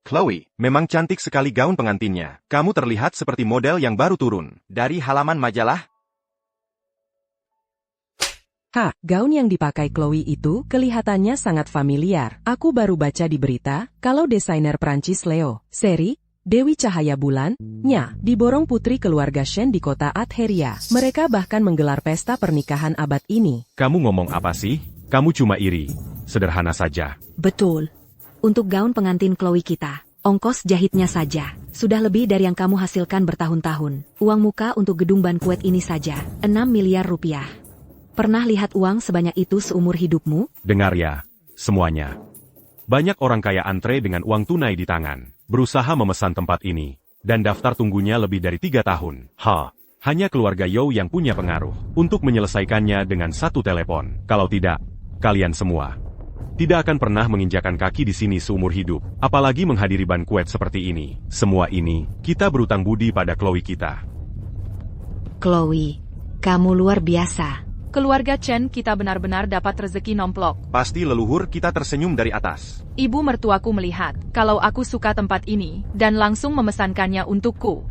Chloe, memang cantik sekali gaun pengantinnya. Kamu terlihat seperti model yang baru turun dari halaman majalah. Gaun yang dipakai Chloe itu kelihatannya sangat familiar. Aku baru baca di berita, kalau desainer Prancis Leo, seri, Dewi Cahaya Bulan, diborong putri keluarga Shen di kota Adheria. Mereka bahkan menggelar pesta pernikahan abad ini. Kamu ngomong apa sih? Kamu cuma iri. Sederhana saja. Betul. Untuk gaun pengantin Chloe kita, ongkos jahitnya saja sudah lebih dari yang kamu hasilkan bertahun-tahun. Uang muka untuk gedung bankuet ini saja, 6 miliar rupiah. Pernah lihat uang sebanyak itu seumur hidupmu? Dengar ya, semuanya. Banyak orang kaya antre dengan uang tunai di tangan, berusaha memesan tempat ini, dan daftar tunggunya lebih dari 3 tahun. Hanya keluarga Yao yang punya pengaruh untuk menyelesaikannya dengan satu telepon. Kalau tidak, kalian semua tidak akan pernah menginjakan kaki di sini seumur hidup, apalagi menghadiri bankuet seperti ini. Semua ini, kita berutang budi pada Chloe kita. Chloe, kamu luar biasa. Keluarga Chen kita benar-benar dapat rezeki nomplok. Pasti leluhur kita tersenyum dari atas. Ibu mertuaku melihat kalau aku suka tempat ini dan langsung memesankannya untukku.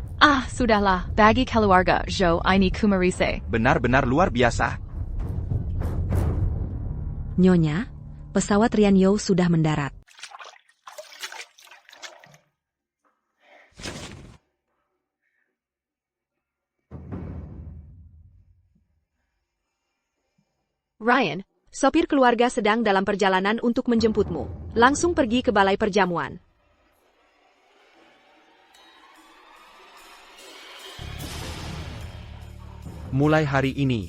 Sudahlah, bagi keluarga Zhou ini kumerise. Benar-benar luar biasa. Nyonya, pesawat Rian Yao sudah mendarat. Ryan, sopir keluarga sedang dalam perjalanan untuk menjemputmu. Langsung pergi ke balai perjamuan. Mulai hari ini,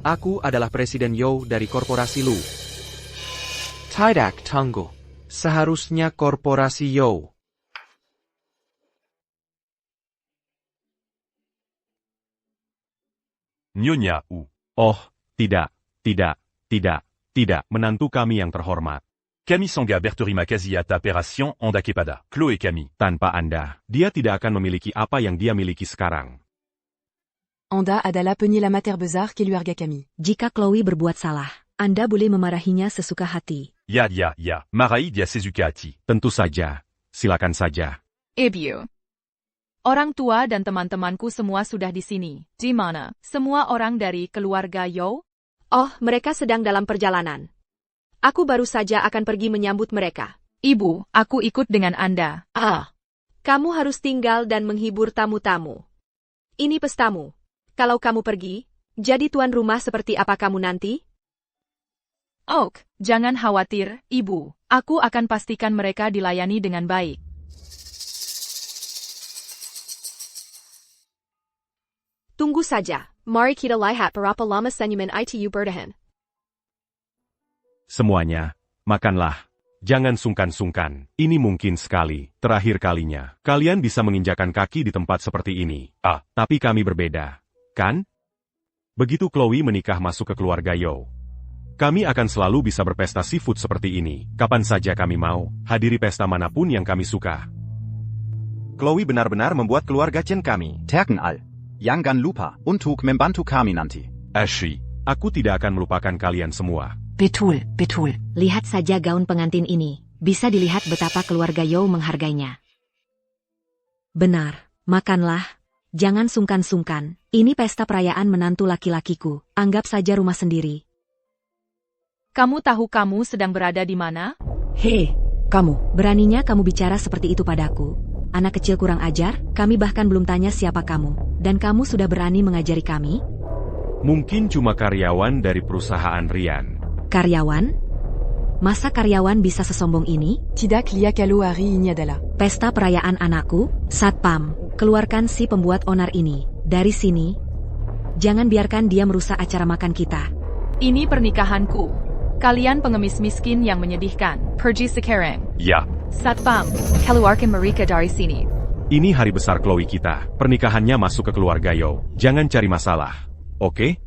aku adalah Presiden Yao dari Korporasi Lu. Tidak tunggu. Seharusnya Korporasi Yao. Nyonya U. Oh, tidak. Tidak, menantu kami yang terhormat. Camille Sangha Bertori Makaziata Peration Ondakepada. Chloe Camille. Tanpa Anda, dia tidak akan memiliki apa yang dia miliki sekarang. Anda adalah penila mater besar keluarga kami. Jika Chloe berbuat salah, Anda boleh memarahinya sesuka hati. Ya. Marai dia Sezukati. Tentu saja, silakan saja. Ibu. Orang tua dan teman-temanku semua sudah di sini. Di mana? Semua orang dari keluarga Yao? Oh, mereka sedang dalam perjalanan. Aku baru saja akan pergi menyambut mereka. Ibu, aku ikut dengan Anda. Kamu harus tinggal dan menghibur tamu-tamu. Ini pestamu. Kalau kamu pergi, jadi tuan rumah seperti apa kamu nanti? Jangan khawatir, Ibu. Aku akan pastikan mereka dilayani dengan baik. Tunggu saja. Mari kita lihat berapa lama senyuman itu bertahan. Semuanya, makanlah. Jangan sungkan-sungkan. Ini mungkin sekali, terakhir kalinya. Kalian bisa menginjakan kaki di tempat seperti ini. Tapi kami berbeda. Kan? Begitu Chloe menikah masuk ke keluarga Yao, kami akan selalu bisa berpesta seafood seperti ini. Kapan saja kami mau, hadiri pesta manapun yang kami suka. Chloe benar-benar membuat keluarga Chen kami. Terken al. Yangan lupa, untuk membantu kami nanti. Ashley, aku tidak akan melupakan kalian semua. Betul. Lihat saja gaun pengantin ini. Bisa dilihat betapa keluarga Yao menghargainya. Benar, makanlah. Jangan sungkan-sungkan. Ini pesta perayaan menantu laki-lakiku. Anggap saja rumah sendiri. Kamu tahu kamu sedang berada di mana? Hei, kamu. Beraninya kamu bicara seperti itu padaku. Anak kecil kurang ajar, kami bahkan belum tanya siapa kamu. Dan kamu sudah berani mengajari kami? Mungkin cuma karyawan dari perusahaan Rian. Karyawan? Masa karyawan bisa sesombong ini? Tidak lihat kalau hari ini adalah Pesta perayaan anakku, Satpam. Keluarkan si pembuat onar ini. Dari sini. Jangan biarkan dia merusak acara makan kita. Ini pernikahanku. Kalian pengemis miskin yang menyedihkan. Pergi sekarang. Ya. Satpam, keluarkan mereka dari sini. Ini hari besar Chloe kita. Pernikahannya masuk ke keluarga Yao. Jangan cari masalah. Oke?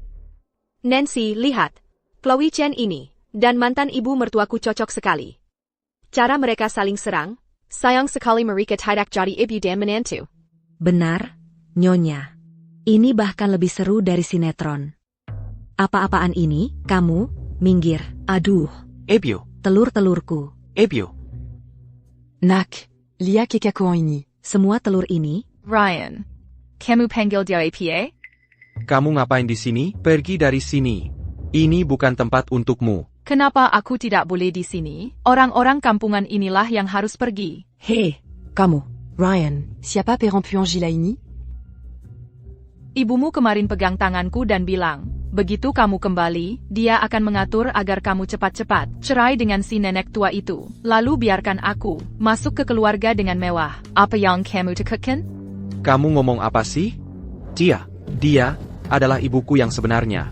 Nancy, lihat. Chloe Chen ini, dan mantan ibu mertuaku cocok sekali. Cara mereka saling serang, sayang sekali mereka tidak jadi ibu dan menantu. Benar, Nyonya. Ini bahkan lebih seru dari sinetron. Apa-apaan ini, kamu, minggir, aduh. Ebyo. Telur-telurku. Ebyo. Nak, lia kekako ini. Semua telur ini, Ryan. Kamu panggil dia APA? Kamu ngapain di sini? Pergi dari sini. Ini bukan tempat untukmu. Kenapa aku tidak boleh di sini? Orang-orang kampungan inilah yang harus pergi. Hei, kamu, Ryan. Siapa perempuan gila ini? Ibumu kemarin pegang tanganku dan bilang, begitu kamu kembali, dia akan mengatur agar kamu cepat-cepat cerai dengan si nenek tua itu. Lalu biarkan aku masuk ke keluarga dengan mewah. Apa yang kamu takutkan? Kamu ngomong apa sih? Dia adalah ibuku yang sebenarnya.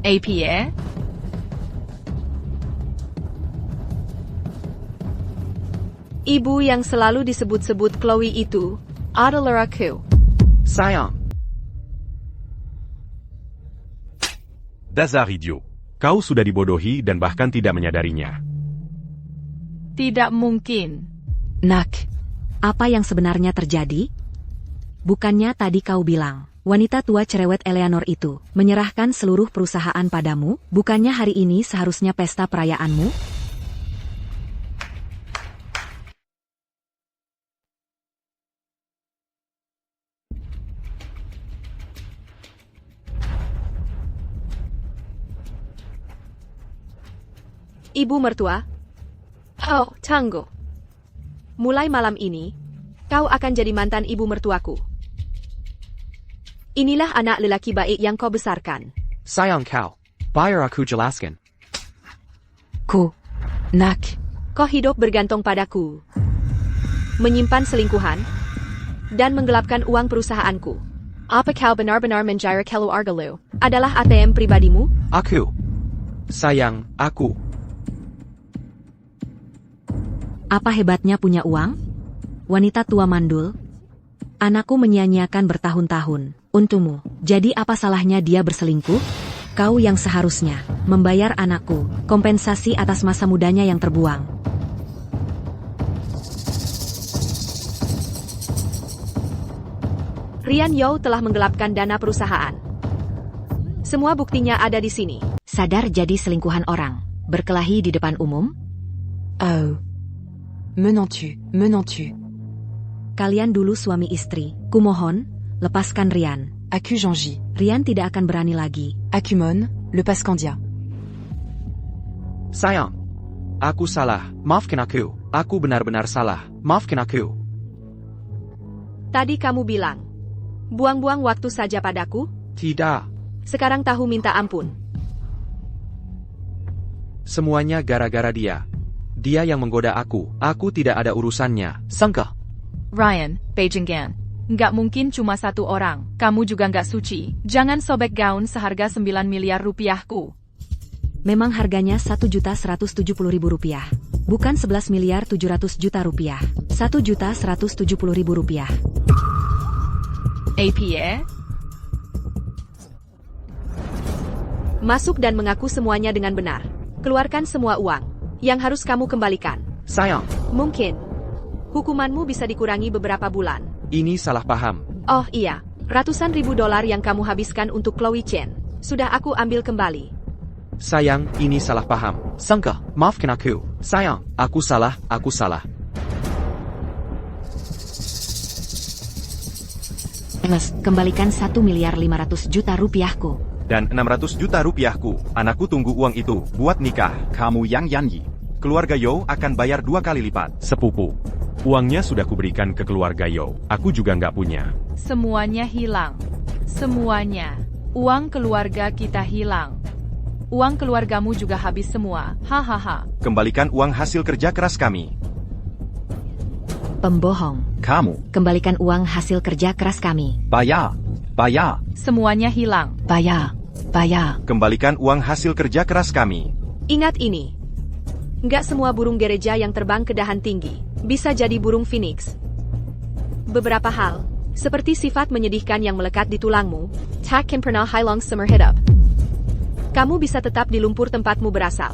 APA? Ibu yang selalu disebut-sebut Chloe itu adalah aku. Sayang. Dasar idiot. Kau sudah dibodohi dan bahkan tidak menyadarinya. Tidak mungkin. Nak, apa yang sebenarnya terjadi? Bukannya tadi kau bilang, wanita tua cerewet Eleanor itu menyerahkan seluruh perusahaan padamu? Bukannya hari ini seharusnya pesta perayaanmu? Ibu mertua? Oh, tunggu. Mulai malam ini, kau akan jadi mantan ibu mertuaku. Inilah anak lelaki baik yang kau besarkan. Sayang kau. Biar aku jelaskan. Nak, Kau hidup bergantung padaku. Menyimpan selingkuhan, dan menggelapkan uang perusahaanku. Apa kau benar-benar menjara keluarga lu adalah ATM pribadimu? Aku. Sayang, aku. Apa hebatnya punya uang? Wanita tua mandul? Anakku menyia-nyiakan bertahun-tahun untukmu. Jadi apa salahnya dia berselingkuh? Kau yang seharusnya membayar anakku kompensasi atas masa mudanya yang terbuang. Rian Yao telah menggelapkan dana perusahaan. Semua buktinya ada di sini. Sadar jadi selingkuhan orang, berkelahi di depan umum? oh. Menantu. Kalian dulu suami istri. Kumohon, lepaskan Rian. Aku Janji. Rian tidak akan berani lagi. Akumon, lepaskan dia. Sayang. Aku salah. Maafkan aku. Aku benar-benar salah. Maafkan aku. Tadi kamu bilang, buang-buang waktu saja padaku? Tidak. Sekarang tahu minta ampun. Semuanya gara-gara dia. Dia yang menggoda aku. Aku tidak ada urusannya. Sangka. Ryan, Beijinggan. Nggak mungkin cuma satu orang. Kamu juga nggak suci. Jangan sobek gaun seharga 9 miliar rupiahku. Memang harganya Rp1.170.000. Bukan 11 miliar 700 juta rupiah. Rp1.170.000. APA? Masuk dan mengaku semuanya dengan benar. Keluarkan semua uang yang harus kamu kembalikan. Sayang. Mungkin hukumanmu bisa dikurangi beberapa bulan. Ini salah paham. Oh iya, ratusan ribu dolar yang kamu habiskan untuk Chloe Chen sudah aku ambil kembali. Sayang, ini salah paham. Sangka, maafkan aku. Sayang, aku salah. Mas, kembalikan 1 miliar 500 juta rupiahku. Dan 600 juta rupiahku. Anakku tunggu uang itu buat nikah. Kamu yang Yanyi. Keluarga Yao akan bayar 2 kali lipat. Sepupu. Uangnya sudah kuberikan ke keluarga Yao. Aku juga nggak punya. Semuanya hilang. Semuanya. Uang keluarga kita hilang. Uang keluargamu juga habis semua. Hahaha. Kembalikan uang hasil kerja keras kami. Pembohong. Kamu. Kembalikan uang hasil kerja keras kami. Bayar. Semuanya hilang. Bayar. Kembalikan uang hasil kerja keras kami. Ingat ini. Nggak semua burung gereja yang terbang ke dahan tinggi bisa jadi burung phoenix. Beberapa hal, seperti sifat menyedihkan yang melekat di tulangmu, tak kan pernah hilang seumur hidup. Kamu bisa tetap di lumpur tempatmu berasal.